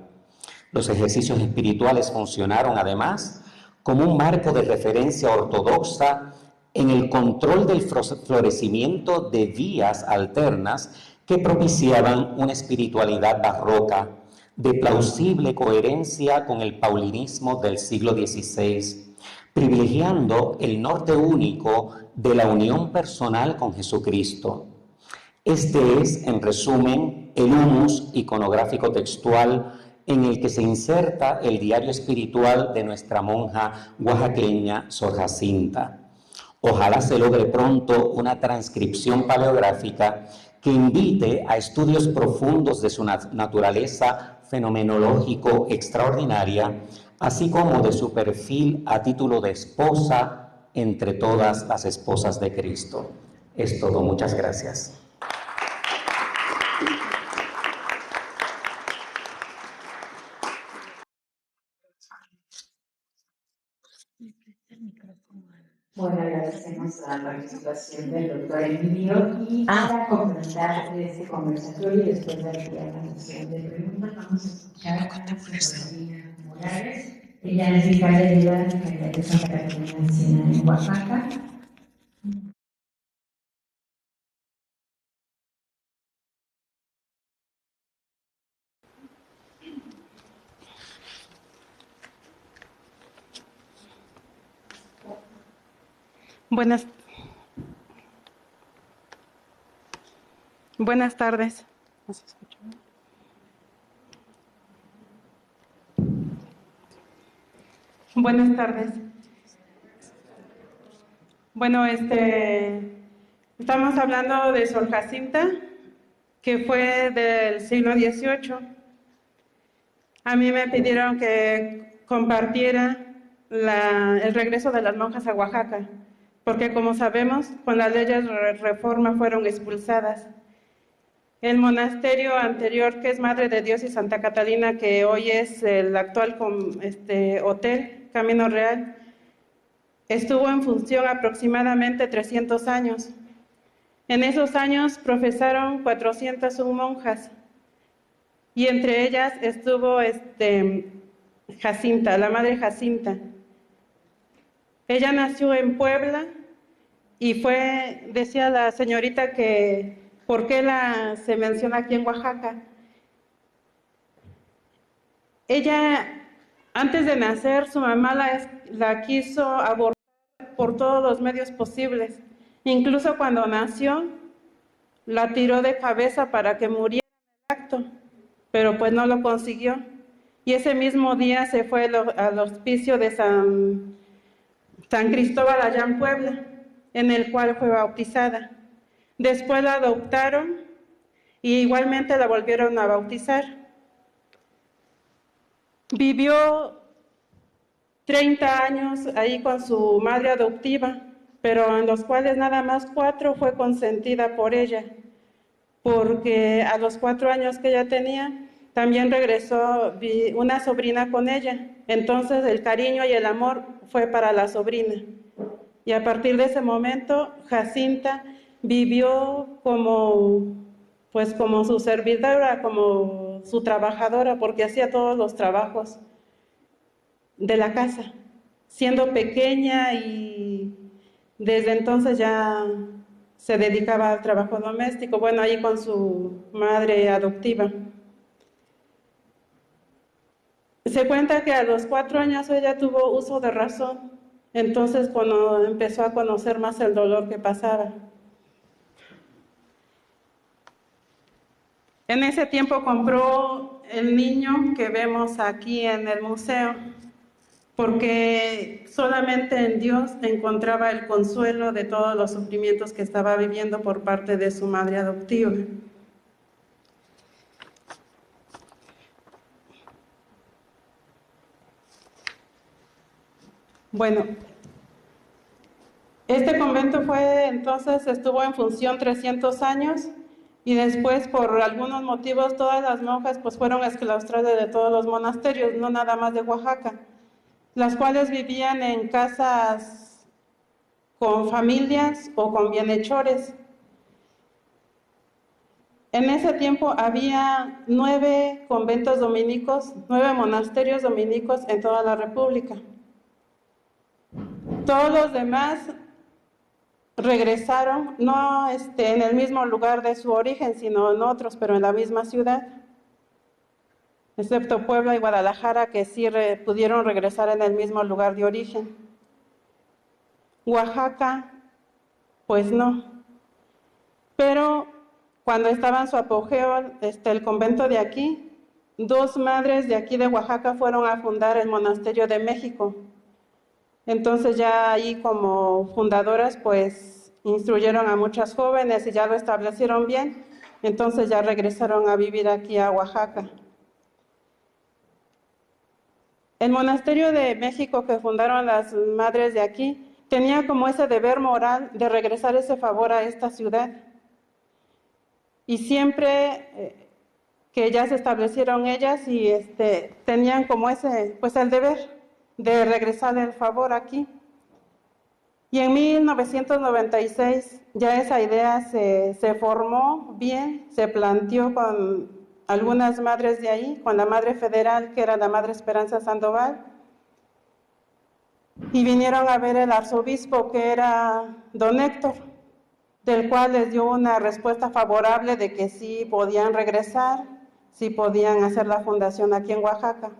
Speaker 4: Los ejercicios espirituales funcionaron además como un marco de referencia ortodoxa en el control del florecimiento de vías alternas que propiciaban una espiritualidad barroca de plausible coherencia con el paulinismo del siglo XVI, privilegiando el norte único de la unión personal con Jesucristo. Este es, en resumen, el humus iconográfico textual en el que se inserta el diario espiritual de nuestra monja oaxaqueña Sor Jacinta. Ojalá se logre pronto una transcripción paleográfica que invite a estudios profundos de su naturaleza fenomenológico extraordinaria, así como de su perfil a título de esposa entre todas las esposas de Cristo. Es todo, muchas gracias.
Speaker 3: Bueno, agradecemos la participación del doctor Emilio y para completar este conversatorio, después de la sesión de preguntas, vamos a escuchar a Carolina Morales. Ella es vicaria de la Secretaría de Santa Catarina en Oaxaca.
Speaker 5: Buenas tardes. ¿No se escucha? Buenas tardes. Bueno, estamos hablando de Sor Jacinta, que fue del siglo XVIII. A mí me pidieron que compartiera el regreso de las monjas a Oaxaca, porque como sabemos, con las leyes de reforma fueron expulsadas. El monasterio anterior, que es Madre de Dios y Santa Catalina, que hoy es el actual hotel Camino Real, estuvo en función aproximadamente 300 años. En esos años profesaron 401 monjas, y entre ellas estuvo Jacinta, la Madre Jacinta. Ella nació en Puebla y decía la señorita que ¿por qué se menciona aquí en Oaxaca? Ella, antes de nacer, su mamá la quiso abortar por todos los medios posibles. Incluso cuando nació, la tiró de cabeza para que muriera en el acto, pero pues no lo consiguió. Y ese mismo día se fue al hospicio de San Cristóbal allá en Puebla, en el cual fue bautizada. Después la adoptaron y igualmente la volvieron a bautizar. Vivió 30 años ahí con su madre adoptiva, pero en los cuales nada más 4 fue consentida por ella, porque a los 4 años que ella tenía, también regresó una sobrina con ella. Entonces el cariño y el amor fue para la sobrina. Y a partir de ese momento, Jacinta vivió como su servidora, como su trabajadora, porque hacía todos los trabajos de la casa, siendo pequeña, y desde entonces ya se dedicaba al trabajo doméstico, bueno, ahí con su madre adoptiva. Se cuenta que a los 4 años ella tuvo uso de razón, entonces cuando empezó a conocer más el dolor que pasaba. En ese tiempo compró el niño que vemos aquí en el museo, porque solamente en Dios encontraba el consuelo de todos los sufrimientos que estaba viviendo por parte de su madre adoptiva. Bueno, este convento estuvo en función 300 años, y después, por algunos motivos, todas las monjas fueron exclaustradas de todos los monasterios, no nada más de Oaxaca, las cuales vivían en casas con familias o con bienhechores. En ese tiempo había 9 conventos dominicos, 9 monasterios dominicos en toda la República. Todos los demás regresaron, no en el mismo lugar de su origen, sino en otros, pero en la misma ciudad, excepto Puebla y Guadalajara, que sí pudieron regresar en el mismo lugar de origen. Oaxaca, pues no. Pero cuando estaba en su apogeo el convento de aquí, 2 madres de aquí de Oaxaca fueron a fundar el Monasterio de México. Entonces ya ahí como fundadoras pues instruyeron a muchas jóvenes y ya lo establecieron bien, entonces ya regresaron a vivir aquí a Oaxaca. El Monasterio de México que fundaron las madres de aquí tenía como ese deber moral de regresar ese favor a esta ciudad. Y siempre que ya se establecieron ellas y tenían como ese, pues el deber de regresar el favor aquí. Y en 1996 ya esa idea se formó bien, se planteó con algunas madres de ahí, con la Madre Federal, que era la Madre Esperanza Sandoval, y vinieron a ver el arzobispo, que era don Héctor, del cual les dio una respuesta favorable de que sí podían regresar, sí podían hacer la fundación aquí en Oaxaca.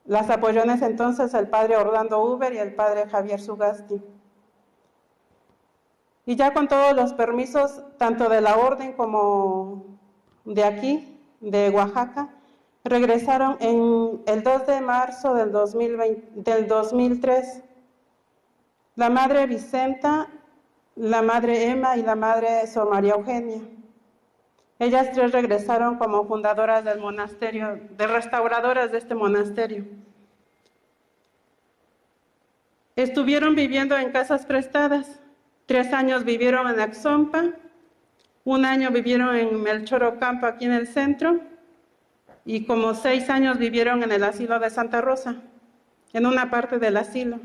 Speaker 5: Las apoyó en ese entonces el padre Orlando Uber y el padre Javier Sugasti. Y ya con todos los permisos, tanto de la orden como de aquí, de Oaxaca, regresaron en el 2 de marzo del 2003. La madre Vicenta, la madre Emma y la madre Sor María Eugenia. Ellas 3 regresaron como fundadoras del monasterio, de restauradoras de este monasterio. Estuvieron viviendo en casas prestadas. 3 años vivieron en Axompa, 1 año vivieron en Melchor Ocampo, aquí en el centro, y como 6 años vivieron en el asilo de Santa Rosa, en una parte del asilo.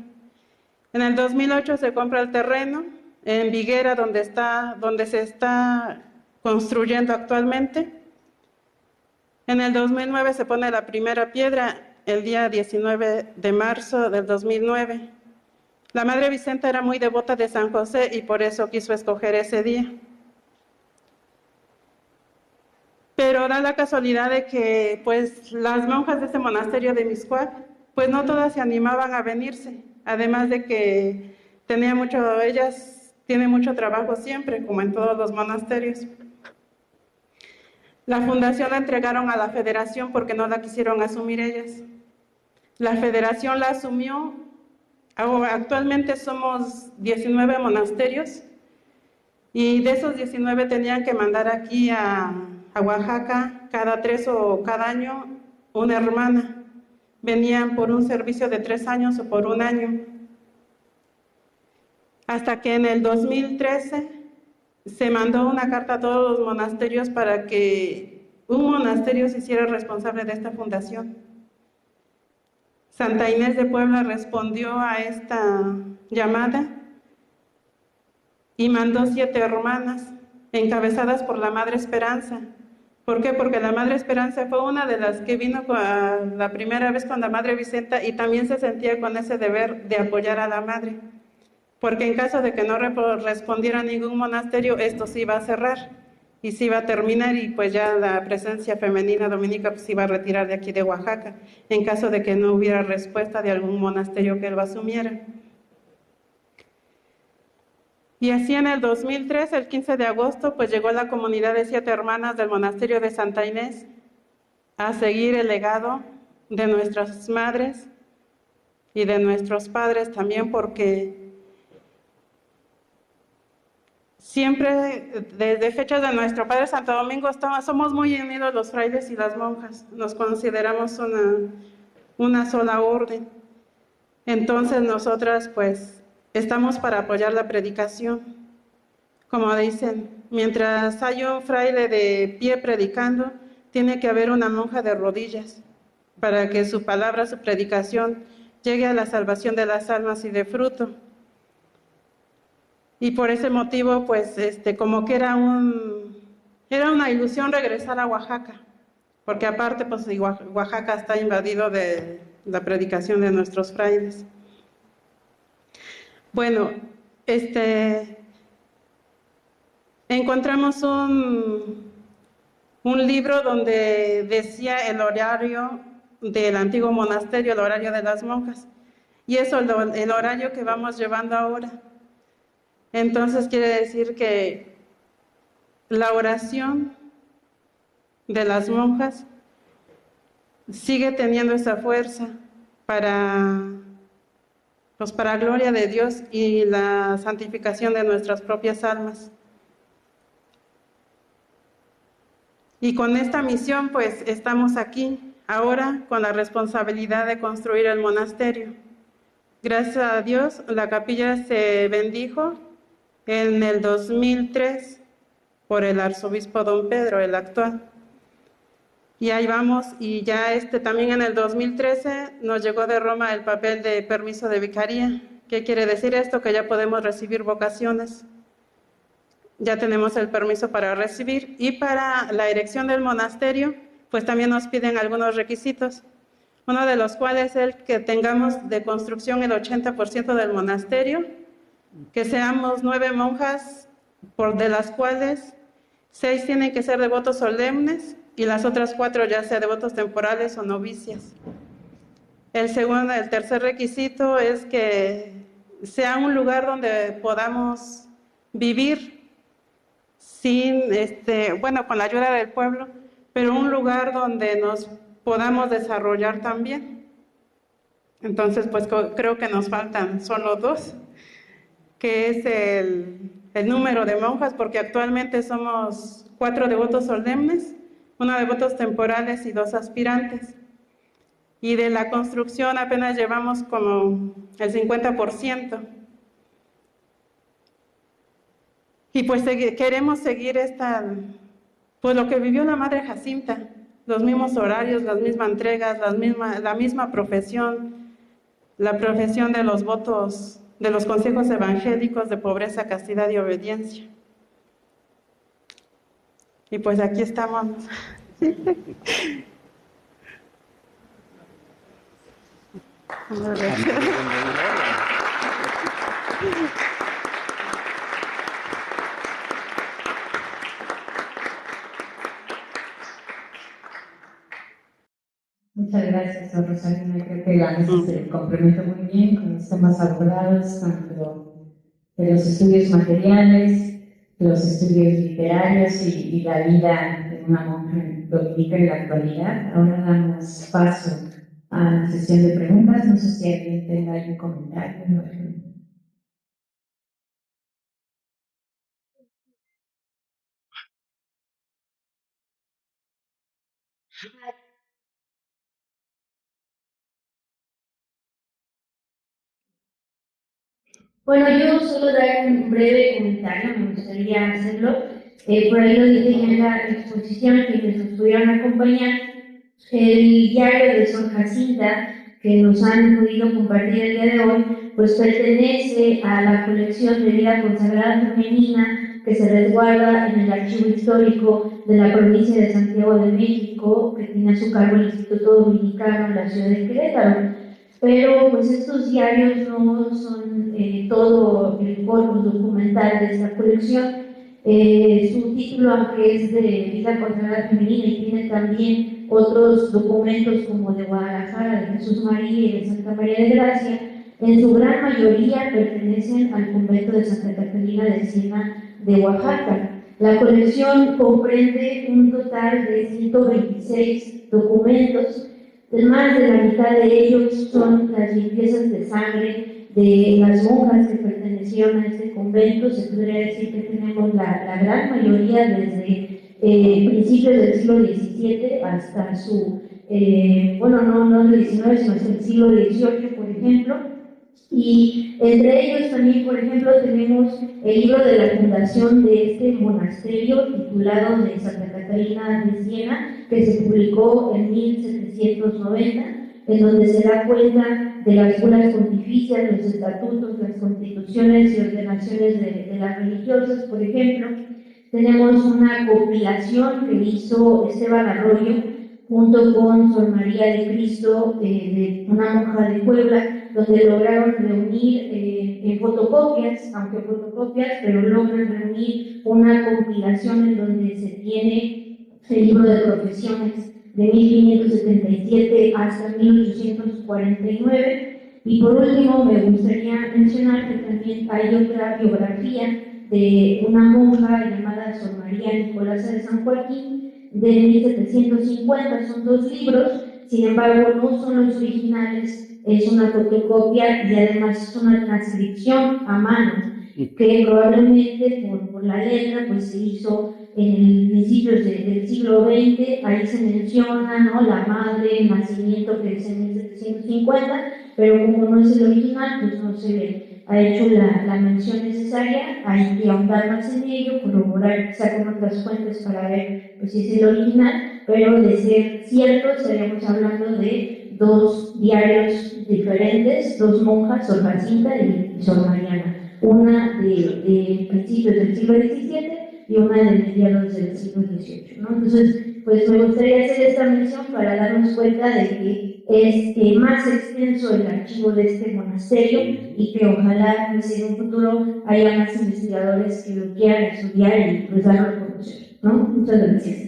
Speaker 5: En el 2008 se compra el terreno en Viguera, donde se está construyendo actualmente. En el 2009 se pone la primera piedra, el día 19 de marzo del 2009. La Madre Vicenta era muy devota de San José y por eso quiso escoger ese día. Pero da la casualidad de que pues las monjas de este monasterio de Mixcoac, pues no todas se animaban a venirse, además de que ellas tienen mucho trabajo siempre, como en todos los monasterios. La fundación la entregaron a la federación porque no la quisieron asumir ellas. La federación la asumió. Actualmente somos 19 monasterios y de esos 19 tenían que mandar aquí a Oaxaca cada 3 o cada año una hermana. Venían por un servicio de 3 años o por 1 año. Hasta que en el 2013 se mandó una carta a todos los monasterios para que un monasterio se hiciera responsable de esta fundación. Santa Inés de Puebla respondió a esta llamada y mandó 7 hermanas, encabezadas por la Madre Esperanza. ¿Por qué? Porque la Madre Esperanza fue una de las que vino la primera vez con la Madre Vicenta y también se sentía con ese deber de apoyar a la Madre. Porque en caso de que no respondiera ningún monasterio, esto se iba a cerrar y se iba a terminar y pues ya la presencia femenina dominica pues se iba a retirar de aquí de Oaxaca, en caso de que no hubiera respuesta de algún monasterio que lo asumiera. Y así en el 2003, el 15 de agosto, pues llegó la comunidad de 7 hermanas del monasterio de Santa Inés a seguir el legado de nuestras madres y de nuestros padres también, porque siempre, desde fechas de nuestro Padre Santo Domingo, somos muy unidos los frailes y las monjas. Nos consideramos una sola orden. Entonces, nosotras, pues, estamos para apoyar la predicación. Como dicen, mientras hay un fraile de pie predicando, tiene que haber una monja de rodillas para que su palabra, su predicación, llegue a la salvación de las almas y de fruto. Y por ese motivo, pues, como que era una ilusión regresar a Oaxaca, porque aparte, pues, Oaxaca está invadido de la predicación de nuestros frailes. Bueno, encontramos un libro donde decía el horario del antiguo monasterio, el horario de las monjas, y eso es el horario que vamos llevando ahora. Entonces quiere decir que la oración de las monjas sigue teniendo esa fuerza para gloria de Dios y la santificación de nuestras propias almas. Y con esta misión, pues, estamos aquí ahora con la responsabilidad de construir el monasterio. Gracias a Dios, la capilla se bendijo en el 2003 por el arzobispo don Pedro, el actual. Y ahí vamos, y ya también en el 2013 nos llegó de Roma el papel de permiso de vicaría. ¿Qué quiere decir esto? Que ya podemos recibir vocaciones. Ya tenemos el permiso para recibir, y para la erección del monasterio, pues también nos piden algunos requisitos, uno de los cuales es el que tengamos de construcción el 80% del monasterio, que seamos 9 monjas, de las cuales 6 tienen que ser devotos solemnes y las otras 4 ya sea devotos temporales o novicias. El tercer requisito es que sea un lugar donde podamos vivir con la ayuda del pueblo, pero un lugar donde nos podamos desarrollar también. Entonces, pues creo que nos faltan solo 2, que es el número de monjas, porque actualmente somos 4 devotos solemnes, 1 devotos temporales y 2 aspirantes. Y de la construcción apenas llevamos como el 50%. Y pues queremos seguir pues lo que vivió la Madre Jacinta, los mismos horarios, las mismas entregas, la misma profesión, la profesión de los votos, de los consejos evangélicos de pobreza, castidad y obediencia. Y pues aquí estamos.
Speaker 3: Muchas gracias, don Rosalina. Creo que la mesa se complementa muy bien con los temas abordados, tanto de los estudios materiales, los estudios literarios y la vida de una monja dominica en la actualidad. Ahora damos paso a la sesión de preguntas. No sé si alguien tenga algún comentario. Bueno, yo solo dar un breve comentario, me gustaría hacerlo. Por ahí lo dije ya en la exposición, quienes nos pudieron acompañar, el diario de Sor Jacinta, que nos han podido compartir el día de hoy, pues pertenece a la colección de vida consagrada femenina que se resguarda en el archivo histórico de la provincia de Santiago de México, que tiene a su cargo el Instituto Dominicano en la ciudad de Querétaro. Pero pues estos diarios no son todo el corpus documental de esta colección. Su título, aunque es de vida consagrada femenina y tiene también otros documentos como de Guadalajara, de Jesús María y de Santa María de Gracia, en su gran mayoría pertenecen al convento de Santa Catarina de Siena de Oaxaca. La colección comprende un total de 126 documentos. Más de la mitad de ellos son las limpiezas de sangre de las monjas que pertenecieron a este convento. Se podría decir que tenemos la gran mayoría desde principios del siglo XVII hasta no del XIX, sino hasta el siglo XVIII, por ejemplo. Y entre ellos también, por ejemplo, tenemos el libro de la fundación de este monasterio titulado de Santa Catarina de Siena, que se publicó en 1790, en donde se da cuenta de las bulas pontificias, los estatutos, las constituciones y ordenaciones de las religiosas, por ejemplo. Tenemos una compilación que hizo Esteban Arroyo junto con Sor María de Cristo, de una monja de Puebla, donde lograron reunir fotocopias, aunque fotocopias, pero logran reunir una compilación en donde se tiene el libro de profesiones de 1577 hasta 1849. Y por último, me gustaría mencionar que también hay otra biografía de una monja llamada Sor María Nicolasa de San Joaquín de 1750. Son dos libros, sin embargo, no son los originales, es una fotocopia y además es una transcripción a mano, que probablemente por la letra pues se hizo en principios del siglo XX. Ahí se menciona, ¿no?, la madre, el nacimiento, que es en 1750, pero como no es el original, pues no se le ha hecho la mención necesaria. Hay que ahondar más en ello, corroborar quizá con otras fuentes para ver pues, si es el original, pero de ser cierto estaríamos hablando de dos diarios diferentes, dos monjas, Sor Jacinta y Sor Mariana, una de principios del siglo XVII y una de mediados del siglo XVIII, ¿no? Entonces, pues me gustaría hacer esta mención para darnos cuenta de que es más extenso el archivo de este monasterio y que ojalá pues, en un futuro haya más investigadores que lo quieran estudiar y pues darlo a conocer, ¿no? Muchas gracias.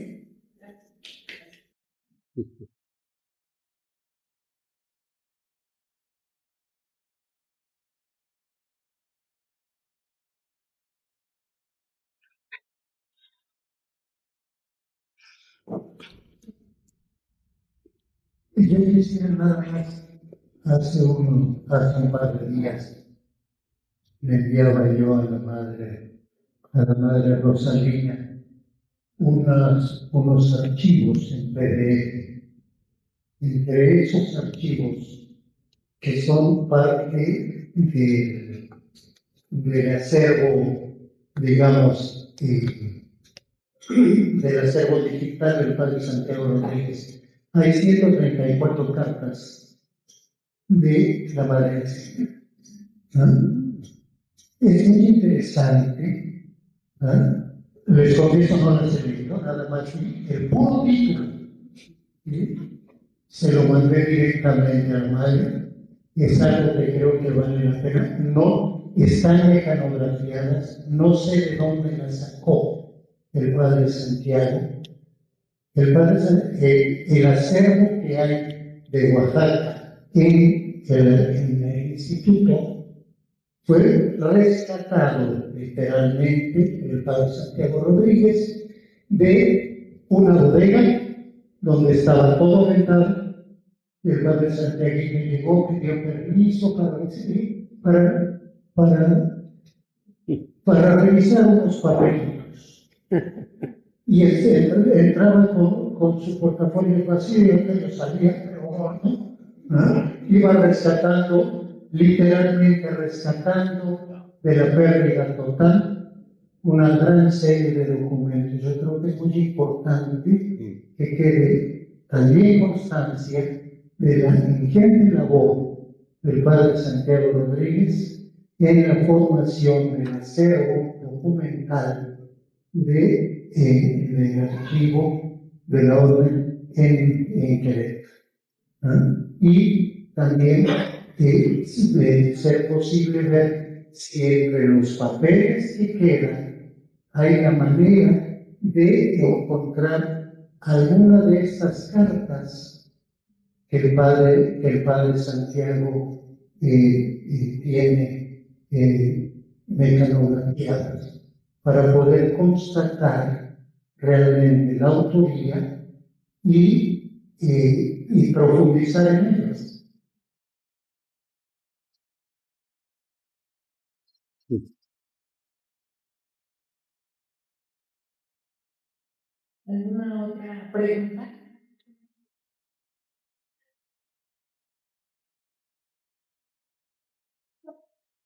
Speaker 6: Yo quisiera nada más, hace un par de días, le enviaba yo a la madre Rosalina, unos archivos en PDF. Entre esos archivos, que son parte del acervo, digamos, del acervo digital del padre Santiago Rodríguez, hay 134 cartas de la Madre del Señor. Es muy interesante. Les confieso, no las he leído, nada más el puro título. Se lo mandé directamente al Madre. Es algo que creo que vale la pena. No están mecanografiadas, no sé de dónde las sacó el Padre Santiago. El acervo que hay de Oaxaca en el instituto fue rescatado literalmente el padre Santiago Rodríguez de una bodega donde estaba todo vendado. El padre Santiago llegó, pidió permiso para revisar unos papelitos. Y entraba con su portafolio vacío y aquello salía, pero ¿no? Iba rescatando, literalmente rescatando de la pérdida total una gran serie de documentos. Yo creo que es muy importante que quede también constancia de la ingente labor del padre Santiago Rodríguez en la formación del acervo documental del archivo de la orden en Querétaro. Y también de ser posible ver si entre los papeles que quedan hay la manera de encontrar alguna de estas cartas que el padre Santiago tiene mecanografiadas, para poder constatar realmente la autoría y profundizar en ellas.
Speaker 3: ¿Alguna otra pregunta?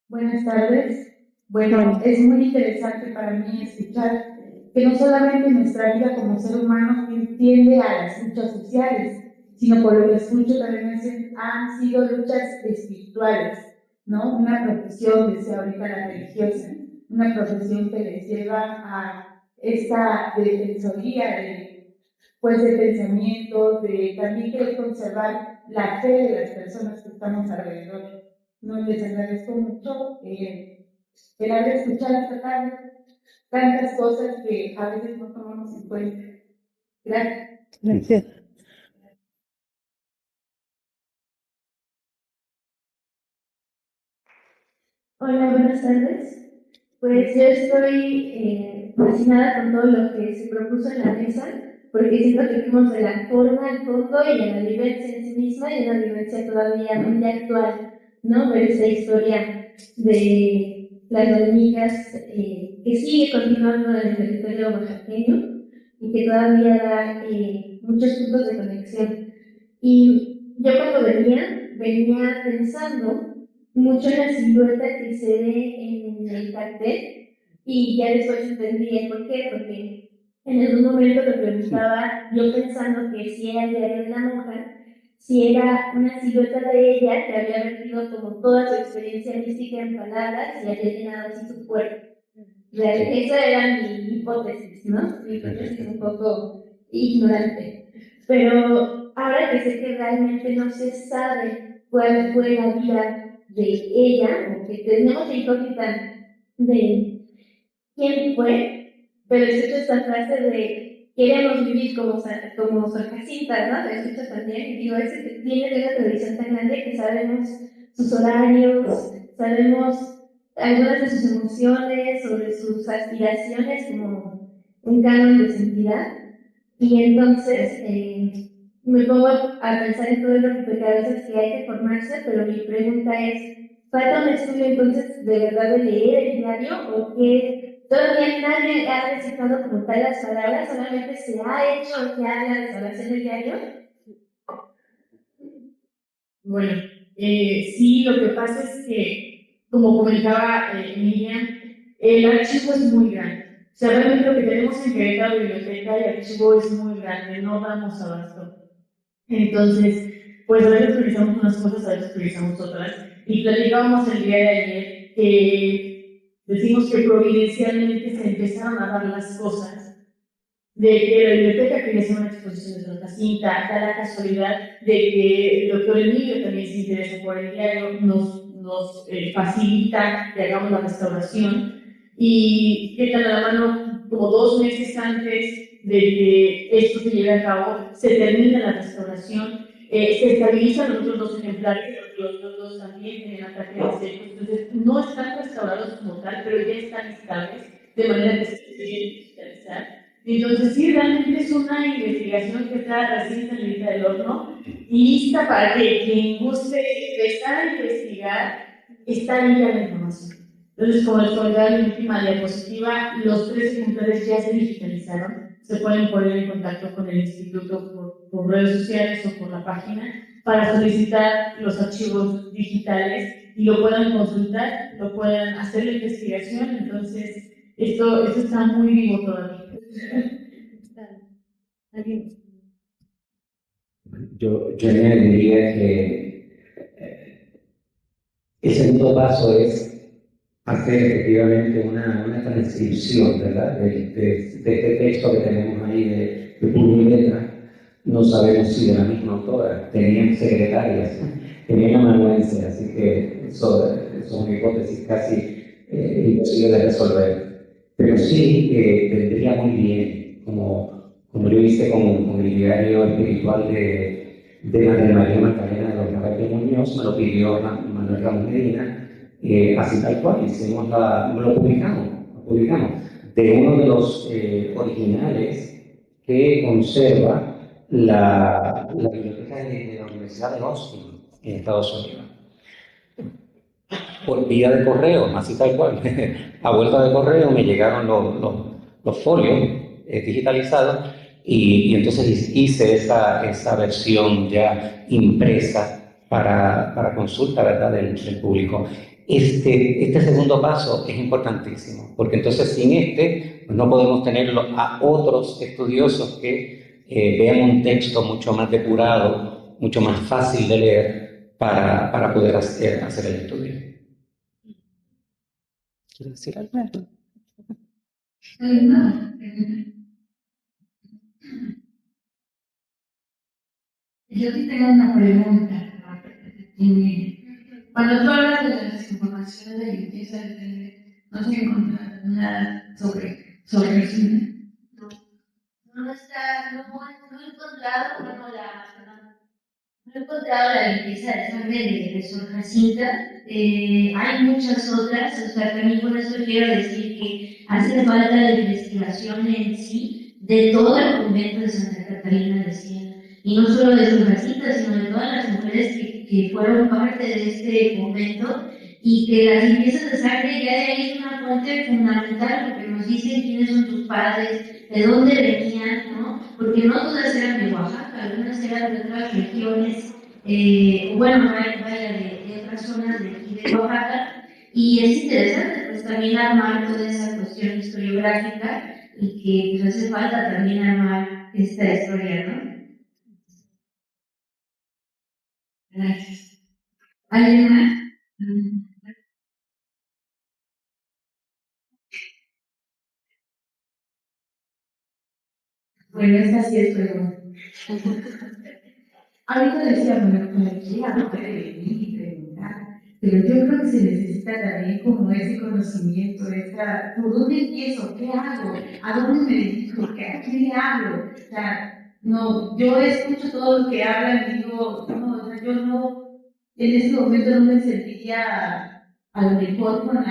Speaker 3: Buenas tardes. Bueno, es muy interesante para mí escuchar que no solamente nuestra vida como ser humano tiende a las luchas sociales, sino por lo que escucho también han sido luchas espirituales, ¿no? Una profesión, decía ahorita la religiosa, una profesión que les lleva a esta defensoría de pensamiento, de también querer conservar la fe de las personas que estamos alrededor.
Speaker 7: No les agradezco mucho el haber escuchado esta tarde tantas cosas que a veces no tomamos en cuenta. Gracias.
Speaker 5: Gracias.
Speaker 8: Hola, buenas tardes. Pues yo estoy fascinada con todo lo que se propuso en la mesa, porque siento que fuimos de la forma al fondo y a la vivencia en sí misma y a la vivencia todavía muy actual, ¿no? Ver esa historia de las hormigas que sigue continuando en el territorio oaxaqueño y que todavía da muchos puntos de conexión. Y yo cuando venía pensando mucho en la silueta que se ve en el cartel y ya después entendí el por qué, porque en algún momento me preguntaba, yo pensando que si era el diario de la monja, si era una silueta de ella que había vertido como toda su experiencia mística en palabras y había llenado así su cuerpo. Esa era mi hipótesis, ¿no? Mi hipótesis un poco ignorante. Pero ahora que sé que realmente no se sabe cuál fue la vida de ella, o que tenemos la incógnita de quién fue, pero escucho esta frase de queremos vivir como Sor Jacinta, ¿no? La escucho también y digo, ese que tiene una tradición tan grande que sabemos sus horarios, sabemos algunas de sus emociones, sobre sus aspiraciones como un canon de santidad. Y entonces me pongo a pensar en todo el rompecabezas que hay que formarse, pero mi pregunta es, ¿falta un estudio entonces de verdad de leer el diario o que todavía nadie ha recitado como tal las palabras, solamente se ha hecho ya la restauración del diario?
Speaker 7: Bueno, sí, lo que pasa es que, como comentaba Miriam, el archivo es muy grande. O sea, realmente lo que tenemos en Querétaro Biblioteca, el archivo es muy grande, no damos abasto. Entonces, pues a veces priorizamos unas cosas, a veces priorizamos otras. Y platicábamos el día de ayer que decimos que providencialmente se empezaron a dar las cosas de que la biblioteca quería hacer una exposición de Sor Jacinta, da la casualidad de que el doctor Emilio también se interesa por el diario, nos facilita que hagamos la restauración y que tan a la mano como 2 meses antes de que esto se lleve a cabo, se termina la restauración, se estabilizan los otros 2 ejemplares, los otros 2 también tienen ataques de secos, entonces no están restaurados como tal, pero ya están estables, de manera que se pueden digitalizar. Entonces, sí, realmente es una investigación que está recién salida del horno y lista para que quien guste empezar a investigar, está ahí ya la información. Entonces, como les comentaba en mi última diapositiva, los 3 ejemplares ya se digitalizaron. Se pueden poner en contacto con el instituto por redes sociales o por la página para solicitar los archivos digitales y lo puedan consultar, lo puedan hacer la investigación. Entonces, esto está muy vivo todavía.
Speaker 4: Yo añadiría que el segundo paso es hacer efectivamente una transcripción, ¿verdad? De este texto que tenemos ahí de puño y letra. No sabemos si de la misma autora, tenían secretarias, tenían amanuenses, así que eso es una hipótesis casi imposible de resolver. Pero sí vendría muy bien, como yo hice con el diario espiritual de Madre María Magdalena de los Navarros Muñoz, me lo pidió Manuel Ramos Medina. Así tal cual, lo publicamos, de uno de los originales que conserva la biblioteca de la Universidad de Austin en Estados Unidos. Por vía de correo, así tal cual, a vuelta de correo me llegaron los folios digitalizados y entonces hice esa versión ya impresa para consulta, ¿verdad?, del público. Este segundo paso es importantísimo, porque entonces sin pues no podemos tenerlo a otros estudiosos que vean un texto mucho más depurado, mucho más fácil de leer para poder hacer el estudio. ¿Quieres decir algo?
Speaker 7: No. Yo sí tengo una pregunta. Cuando tú hablas de las informaciones de limpieza, no se encuentra nada sobre cine.
Speaker 8: No está, no he encontrado, no he encontrado la limpieza de sangre de Sor Jacinta. Hay muchas otras, o sea, también con esto quiero decir que hace falta la investigación en sí de todo el convento de Santa Catalina de Siena, y no solo de Sor Jacinta, sino de todas las mujeres que fueron parte de este convento, y que las limpiezas de sangre ya de ahí es una fuente fundamental, porque nos dicen quiénes son tus padres, de dónde venían, ¿no? Porque no todas eran de Oaxaca, algunas eran de otras regiones, bueno, vaya de otras zonas de aquí de Oaxaca, y es interesante pues también armar toda esa cuestión historiográfica, y que pues, hace falta también armar esta historia, ¿no?
Speaker 7: Gracias. ¿Alguien más?
Speaker 3: Bueno, esta sí es pregunta. Ahorita decía, bueno, cualquiera no puede venir y preguntar, pero yo creo que se necesita también como ese conocimiento, ¿por dónde empiezo? ¿Qué hago? ¿A dónde me dirijo? ¿A quién le hablo? O sea, no, yo escucho todo lo que hablan y digo, no, o sea, yo no, en ese momento no me sentiría a lo mejor con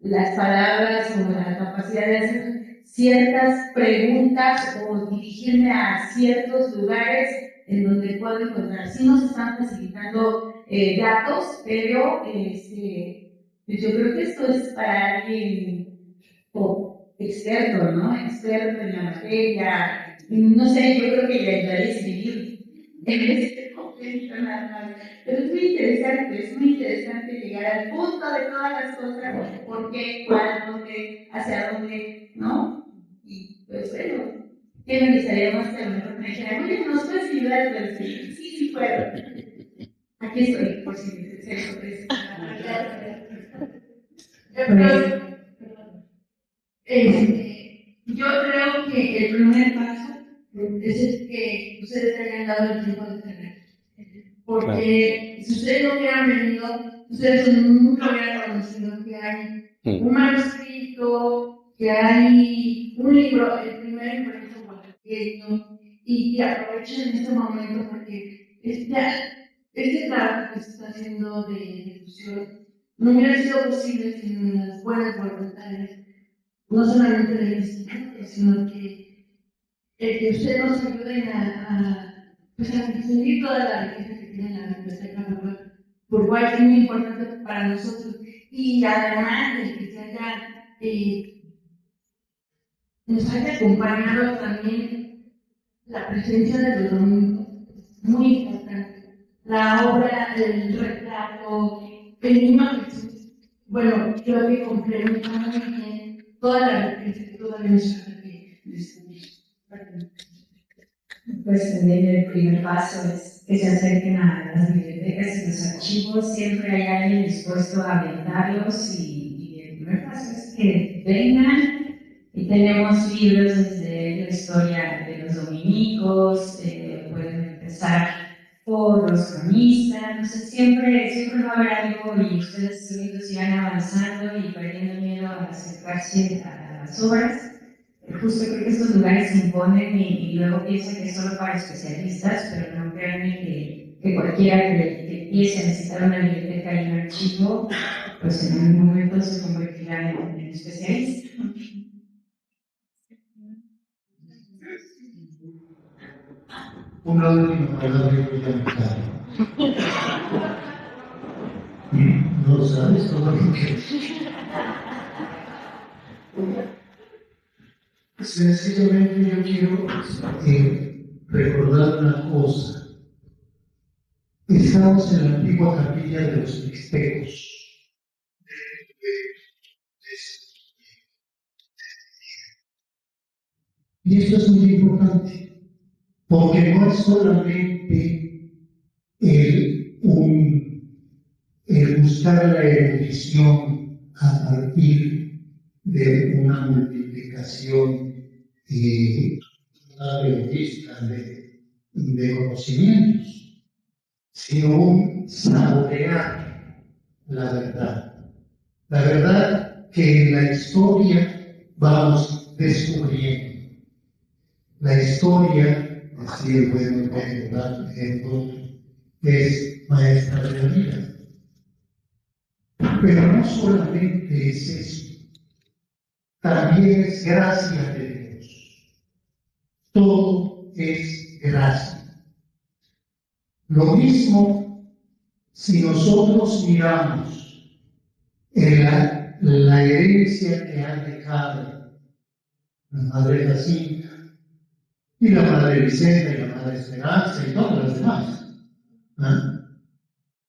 Speaker 3: las palabras o la capacidad de hacer ciertas preguntas o dirigirme a ciertos lugares en donde puedo encontrar. Sí nos están facilitando datos, pero pues yo creo que esto es para alguien experto, ¿no? Experto en la materia. No sé, yo creo que le ayudaría a escribir en este momento nada más. Pero es muy interesante llegar al punto de todas las cosas, por qué, cuál, dónde, hacia dónde, ¿no? Y pues bueno, ¿qué me gustaría más que a lo mejor me dijeran, oye, ¿nos puedes ayudar? Pero sí puedo. Aquí estoy, por si se sorpresa.
Speaker 7: Yo creo que el primer paso es el que ustedes hayan dado el tiempo de tener. Porque si ustedes no hubieran venido, ustedes nunca hubieran conocido que hay un manuscrito, que hay un libro, el primer impreso oaxaqueño, y que aprovechen este momento porque este trabajo que se está haciendo de difusión no hubiera sido posible sin las buenas voluntades, no solamente de los estudiantes, sino que ustedes nos ayuden pues a difundir toda la riqueza que tiene la biblioteca local, por cual es muy importante para nosotros. Y además de que nos haya acompañado también la presencia de los domingos, muy importante. La obra, el retrato, el niño Jesús, bueno, creo que complementa muy bien toda la riqueza que todavía nos falta que descubrir.
Speaker 3: Pues también el primer paso es que se acerquen a las bibliotecas y los archivos. Siempre hay alguien dispuesto a brindarlos, y el primer paso es que vengan. Y tenemos libros desde la historia de los dominicos, pueden empezar por los cronistas, no sé, siempre va a haber algo, y ustedes solitos sigan avanzando y perdiendo miedo a acercarse a las obras. Justo creo que estos lugares se imponen, y luego piensan que es solo para especialistas, pero no, créanme que cualquiera que empiece a necesitar una biblioteca y un archivo, pues en algún momento se convertirá en especialista.
Speaker 6: Una última palabra que voy a empezar. No sabes todo lo que sencillamente yo quiero recordar una cosa. Estamos en la antigua capilla de los mixtecos. Y esto es muy importante, porque no es solamente el buscar la erudición a partir de una multiplicación de conocimientos, sino un saborear la verdad. La verdad que en la historia vamos descubriendo. La historia, así el buen dar ejemplo, es maestra de la vida. Pero no solamente es eso, también es gracia de Dios. Todo es gracia. Lo mismo si nosotros miramos en la herencia que ha dejado la Madre Jacinta y la Madre Vicenta y la Madre Esperanza y todas las demás. ¿Ah?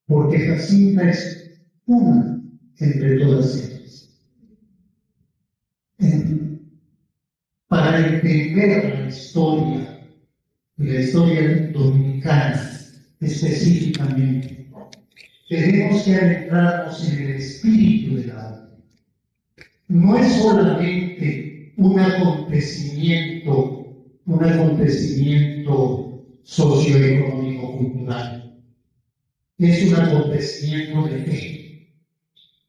Speaker 6: Porque Jacinta es una entre todas ellas. Para entender la historia, y la historia dominicana específicamente, tenemos que adentrarnos en el espíritu de la obra. No es solamente un acontecimiento socioeconómico-cultural, es un acontecimiento de fe.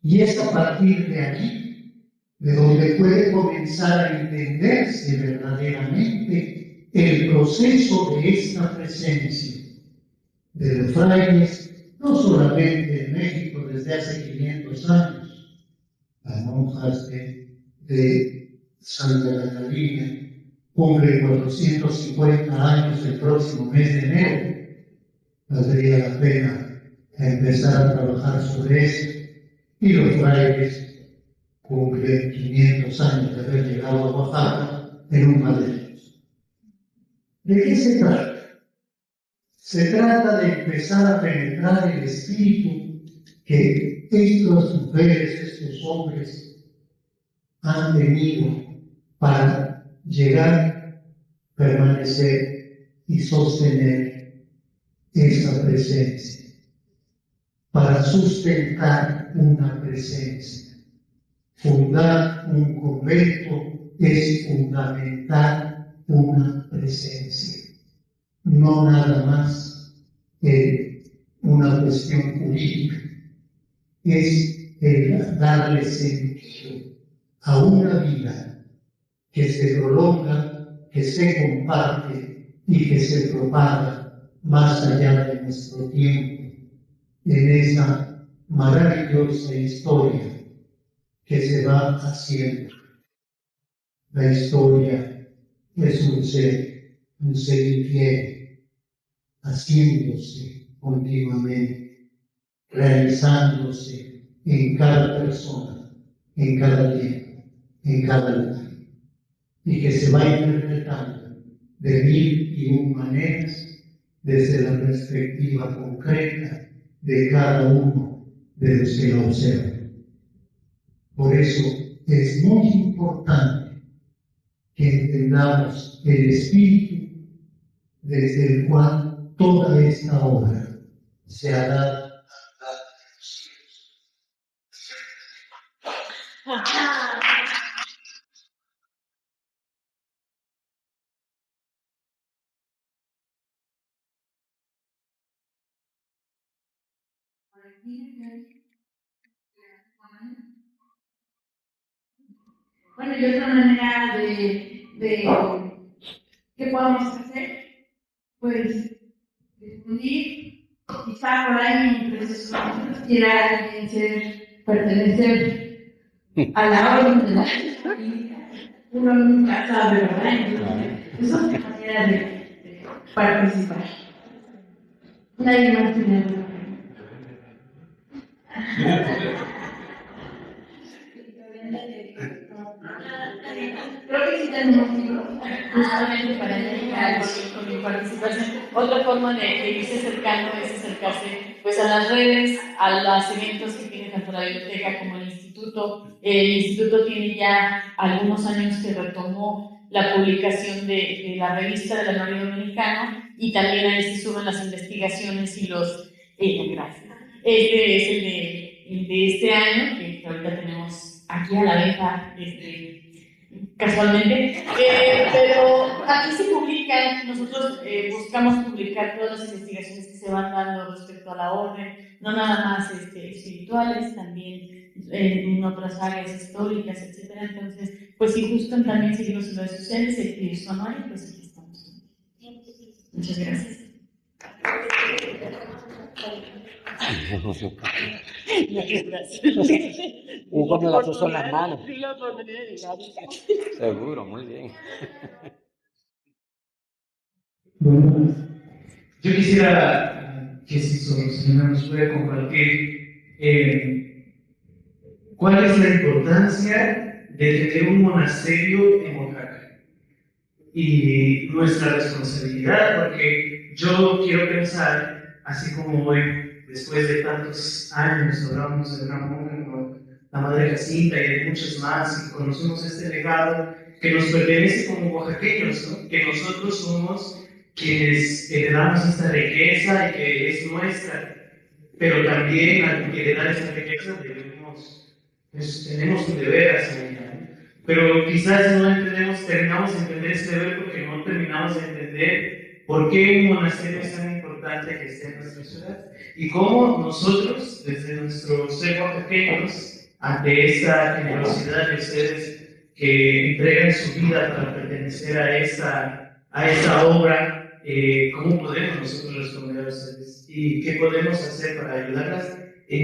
Speaker 6: Y es a partir de allí de donde puede comenzar a entenderse verdaderamente el proceso de esta presencia de los frailes, no solamente en México desde hace 500 años, las monjas de Santa Catalina cumplen 450 años el próximo mes de enero. Valdría la pena empezar a trabajar sobre eso. Y los frailes cumplen 500 años de haber llegado a Oaxaca en un par de ellos. ¿De qué se trata? Se trata de empezar a penetrar el espíritu que estas mujeres, estos hombres han tenido para llegar, permanecer y sostener esa presencia, para sustentar una presencia. Fundar un convento es fundamentar una presencia, no nada más una cuestión jurídica, es el darle sentido a una vida que se prolonga, que se comparte y que se propaga más allá de nuestro tiempo, en esa maravillosa historia que se va haciendo. La historia es un ser infiel, haciéndose continuamente, realizándose en cada persona, en cada tiempo, en cada lugar, y que se va interpretando de mil y un maneras desde la perspectiva concreta de cada uno de los que lo observan. Por eso es muy importante que entendamos el espíritu desde el cual toda esta obra se ha dado a los cielos.
Speaker 7: Bueno, y otra manera de ¿qué podemos hacer? Pues difundir, quizá por ahí entre sus nosotros quiera alguien pertenecer a la orden de la uno nunca sabe, ¿verdad? Entonces, es otra manera de participar. Nadie más tiene alguna. Creo que sí tenemos libros, justamente para dedicar con mi participación. Otra forma de irse acercando es acercarse pues, a las redes, a los eventos que tiene tanto la biblioteca como el instituto. El instituto tiene ya algunos años que retomó la publicación de la revista del Anuario Dominicano y también ahí se suben las investigaciones y los gráficos. Este es el de este año, que ahorita tenemos aquí a la venta casualmente, pero aquí se publican, nosotros buscamos publicar todas las investigaciones que se van dando respecto a la orden, no nada más espirituales, también en otras áreas históricas, etcétera. Entonces, pues si gustan también seguirnos en redes sociales, escribir su anuario, pues aquí estamos. Muchas gracias.
Speaker 4: Hugo me la puso en las manos. Seguro, muy bien.
Speaker 9: Bueno, yo quisiera que si su señora nos puede compartir cuál es la importancia de tener un monasterio en Oaxaca y nuestra responsabilidad, porque yo quiero pensar, así como hoy, después de tantos años, hablamos de una monja como la Madre Jacinta y de muchos más, y conocemos este legado que nos pertenece como oaxaqueños, ¿no? Que nosotros somos quienes heredamos esta riqueza y que es nuestra, pero también al que heredar esta riqueza tenemos un deber hacia ella, ¿no? Pero quizás no terminamos de entender este deber porque no terminamos de entender por qué un monasterio es tan importante que esté en nuestra ciudad y cómo nosotros, desde nuestro ser oaxaqueños, ante esta generosidad de ustedes que entregan su vida para pertenecer a esta obra, ¿cómo podemos nosotros responder a ustedes? ¿Y qué podemos hacer para ayudarlas?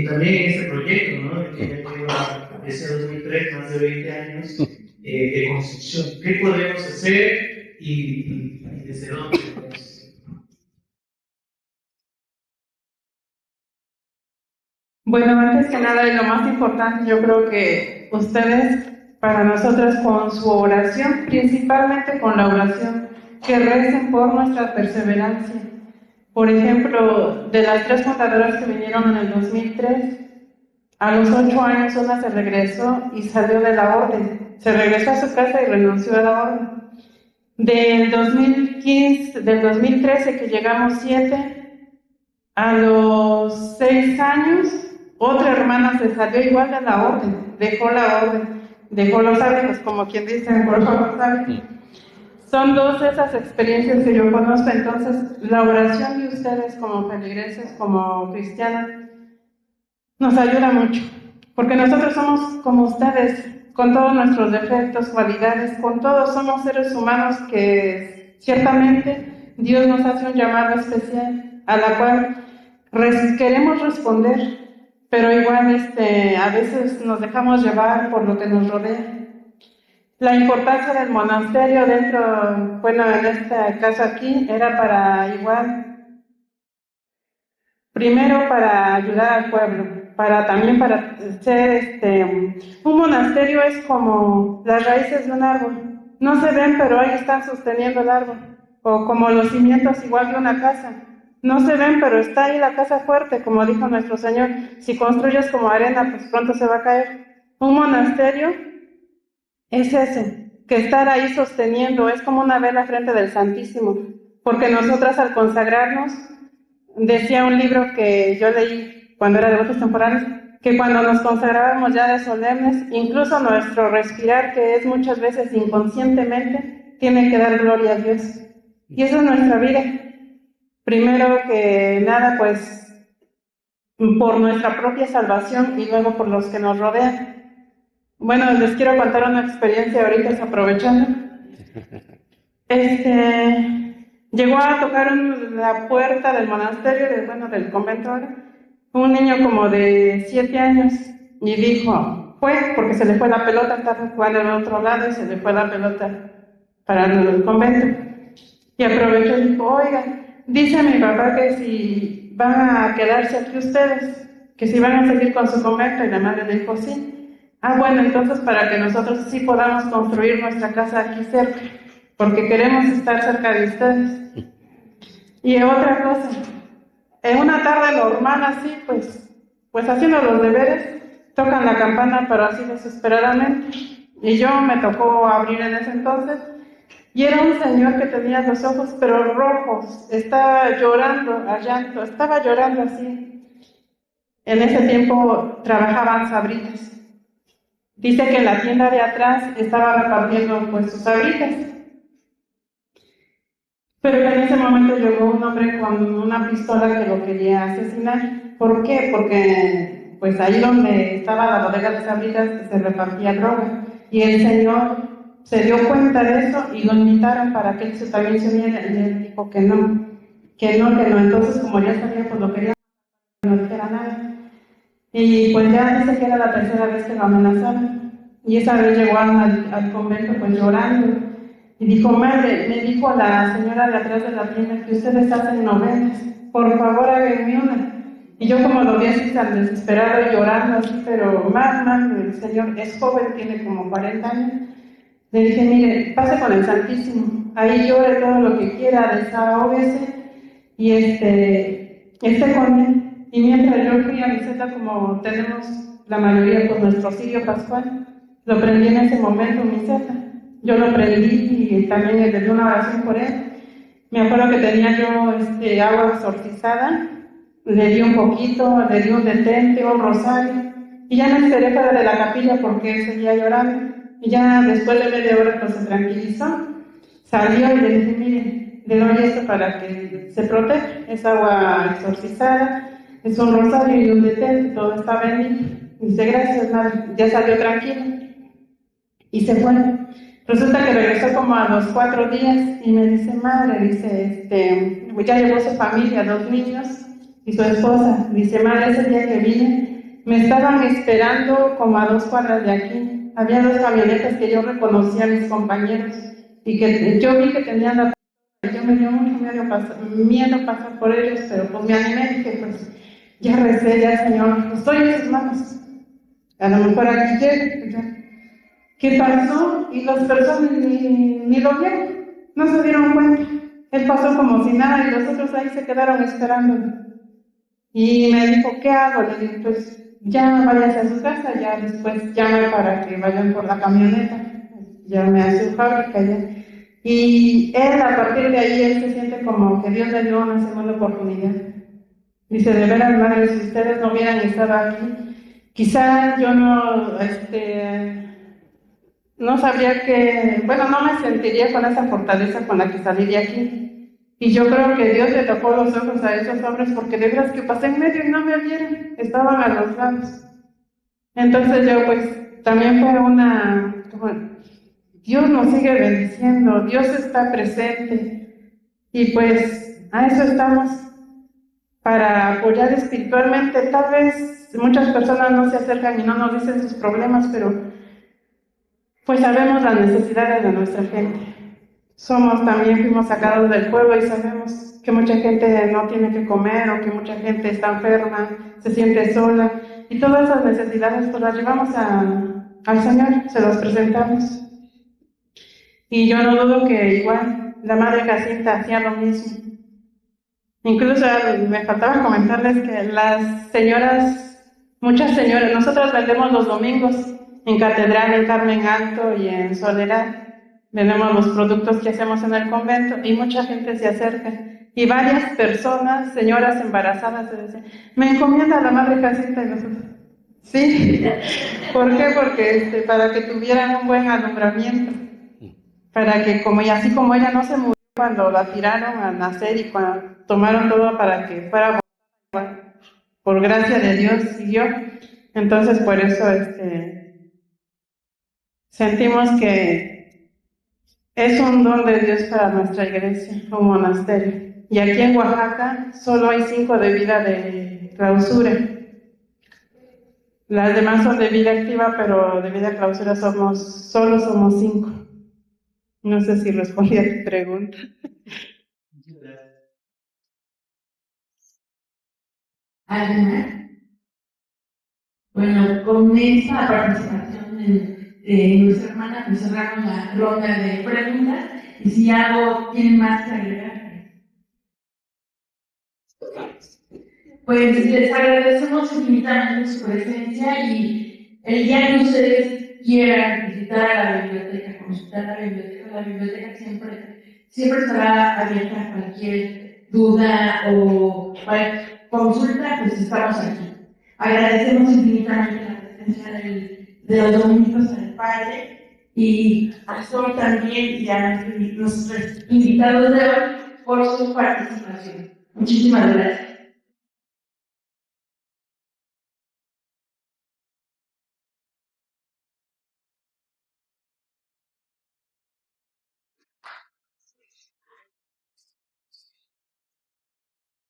Speaker 9: También en este proyecto, ¿no? De que ya lleva desde 2003 más de 20 años de construcción. ¿Qué podemos hacer y desde dónde podemos hacer?
Speaker 5: Bueno, antes que nada, y lo más importante, yo creo que ustedes, para nosotras, con su oración, principalmente con la oración, que recen por nuestra perseverancia. Por ejemplo, de las 3 fundadoras que vinieron en el 2003, a los 8 años una se regresó y salió de la orden. Se regresó a su casa y renunció a la orden. Del 2013 que llegamos 7, a los 6 años, otra hermana se salió igual de la orden, dejó los hábitos, como quien dice, dejó los hábitos. Son 2 de esas experiencias que yo conozco. Entonces, la oración de ustedes como feligreses, como cristianas, nos ayuda mucho, porque nosotros somos como ustedes, con todos nuestros defectos, cualidades, con todos somos seres humanos que ciertamente Dios nos hace un llamado especial a la cual queremos responder, pero igual a veces nos dejamos llevar por lo que nos rodea. La importancia del monasterio dentro, bueno, en este caso aquí, era para igual, primero para ayudar al pueblo, también para ser un monasterio es como las raíces de un árbol. No se ven, pero ahí están sosteniendo el árbol. O como los cimientos igual de una casa. No se ven, pero está ahí la casa fuerte, como dijo nuestro Señor. Si construyes como arena, pues pronto se va a caer. Un monasterio es ese, que estar ahí sosteniendo, es como una vela frente del Santísimo. Porque nosotras al consagrarnos, decía un libro que yo leí cuando era devotos temporales, que cuando nos consagrábamos ya de solemnes, incluso nuestro respirar, que es muchas veces inconscientemente, tiene que dar gloria a Dios. Y esa es nuestra vida. Primero que nada, pues, por nuestra propia salvación y luego por los que nos rodean. Bueno, les quiero contar una experiencia ahorita, aprovechando. Llegó a tocar la puerta del monasterio, del convento ahora, un niño como de 7 años, y dijo, porque se le fue la pelota, estaba jugando en otro lado y se le fue la pelota para el convento. Y aprovechó y dijo, oiga, dice mi papá que si van a quedarse aquí ustedes, que si van a seguir con su convento, y la madre le dijo, sí. Bueno, entonces para que nosotros sí podamos construir nuestra casa aquí cerca, porque queremos estar cerca de ustedes. Y otra cosa, en una tarde normal así, pues haciendo los deberes, tocan la campana, pero así desesperadamente. Y yo me tocó abrir en ese entonces, y era un señor que tenía los ojos pero rojos, estaba llorando a llanto, estaba llorando así. En ese tiempo trabajaban sabritas. Dice que en la tienda de atrás estaba repartiendo pues sus sabritas. pero en ese momento llegó un hombre con una pistola que lo quería asesinar. ¿Por qué? Porque pues ahí donde estaba la bodega de Sabritas se repartía droga y el señor se dio cuenta de eso y lo invitaron para que él también se uniera y él dijo que no, que no, que no. Entonces como ya sabía, pues lo quería que no dijera nada. Y pues ya dice que era la tercera vez que lo amenazaban. Y esa vez llegó al convento pues llorando. Y dijo, madre, me dijo la señora de atrás de la tienda que ustedes hacen novenas. Por favor, háganme una. Y yo como lo vi así tan desesperado y llorando así, pero más, el señor es joven, tiene como 40 años. Le dije, mire, pase con el Santísimo. Ahí llore todo lo que quiera, desahógese y esté con él. Y mientras yo fui a mi celda, como tenemos la mayoría con nuestro cirio pascual, lo prendí en ese momento en mi celda. Yo lo prendí y también le di una oración por él. Me acuerdo que tenía yo agua exorcizada, le di un poquito, le di un detente, un rosario, y ya me esperé fuera de la capilla porque él seguía llorando. Y ya después de media hora pues se tranquilizó, salió y le dije, mire, le doy esto para que se proteja, es agua exorcizada, es un rosario y un detente, todo está bendito. Dice, gracias, madre, ya salió tranquilo. Y se fue. Resulta que regresó como a los 4 días y me dice, madre, dice, pues ya llevó su familia, 2 niños y su esposa. Dice, madre, ese día que vine, me estaban esperando como a 2 cuadras de aquí. Había 2 camionetas que yo reconocía a mis compañeros y que yo vi que tenían la... Yo me dio mucho miedo pasar por ellos, pero pues me animé y dije, pues ya recé, ya Señor, pues estoy en sus manos. A lo mejor aquí llego, ¿qué pasó? Y las personas ni lo vieron, no se dieron cuenta. Él pasó como si nada y los otros ahí se quedaron esperándolo. Y me dijo, ¿qué hago? Le dije, pues ya váyase a su casa, ya después llame para que vayan por la camioneta. Llame a su fábrica ya. Y él, a partir de ahí, él se siente como que Dios le dio una segunda oportunidad. Dice, de veras, madre, si ustedes no hubieran estado aquí, quizá yo no sabría que, bueno, no me sentiría con esa fortaleza con la que salí de aquí. Y yo creo que Dios le tapó los ojos a esos hombres porque de veras que pasé en medio y no me vieron, estaban a los lados. Entonces yo pues también fue Dios nos sigue bendiciendo, Dios está presente y pues a eso estamos, para apoyar espiritualmente. Tal vez muchas personas no se acercan y no nos dicen sus problemas, pero pues sabemos las necesidades de nuestra gente. Fuimos sacados del pueblo y sabemos que mucha gente no tiene que comer o que mucha gente está enferma, se siente sola y todas esas necesidades pues las llevamos al Señor, se las presentamos. Y yo no dudo que igual la Madre Jacinta hacía lo mismo. Incluso me faltaba comentarles que muchas señoras, nosotros vendemos los domingos en Catedral, en Carmen Alto y en Soledad. Vendemos los productos que hacemos en el convento y mucha gente se acerca. Y varias personas, señoras embarazadas, se dicen, me encomienda la Madre Jacinta y nosotros. Sí, ¿por qué? Porque para que tuvieran un buen alumbramiento, para que así como ella no se murió cuando la tiraron a nacer y cuando tomaron todo para que fuera por gracia de Dios siguió. Entonces por eso sentimos que es un don de Dios para nuestra iglesia, un monasterio. Y aquí en Oaxaca solo hay 5 de vida de clausura. Las demás son de vida activa, pero de vida clausura solo somos 5. No sé si respondí a tu pregunta.
Speaker 7: ¿Alguna? Bueno, con esta participación de nuestra hermana, pues cerramos la ronda de preguntas y si algo tienen más que agregar. Pues les agradecemos infinitamente su presencia y el día que ustedes quieran visitar a la biblioteca, consultar la biblioteca siempre estará abierta a cualquier duda o consulta, pues estamos aquí. Agradecemos infinitamente la presencia de los dominicos del Padre y a Sol también y a nuestros invitados de hoy por su participación. Muchísimas gracias.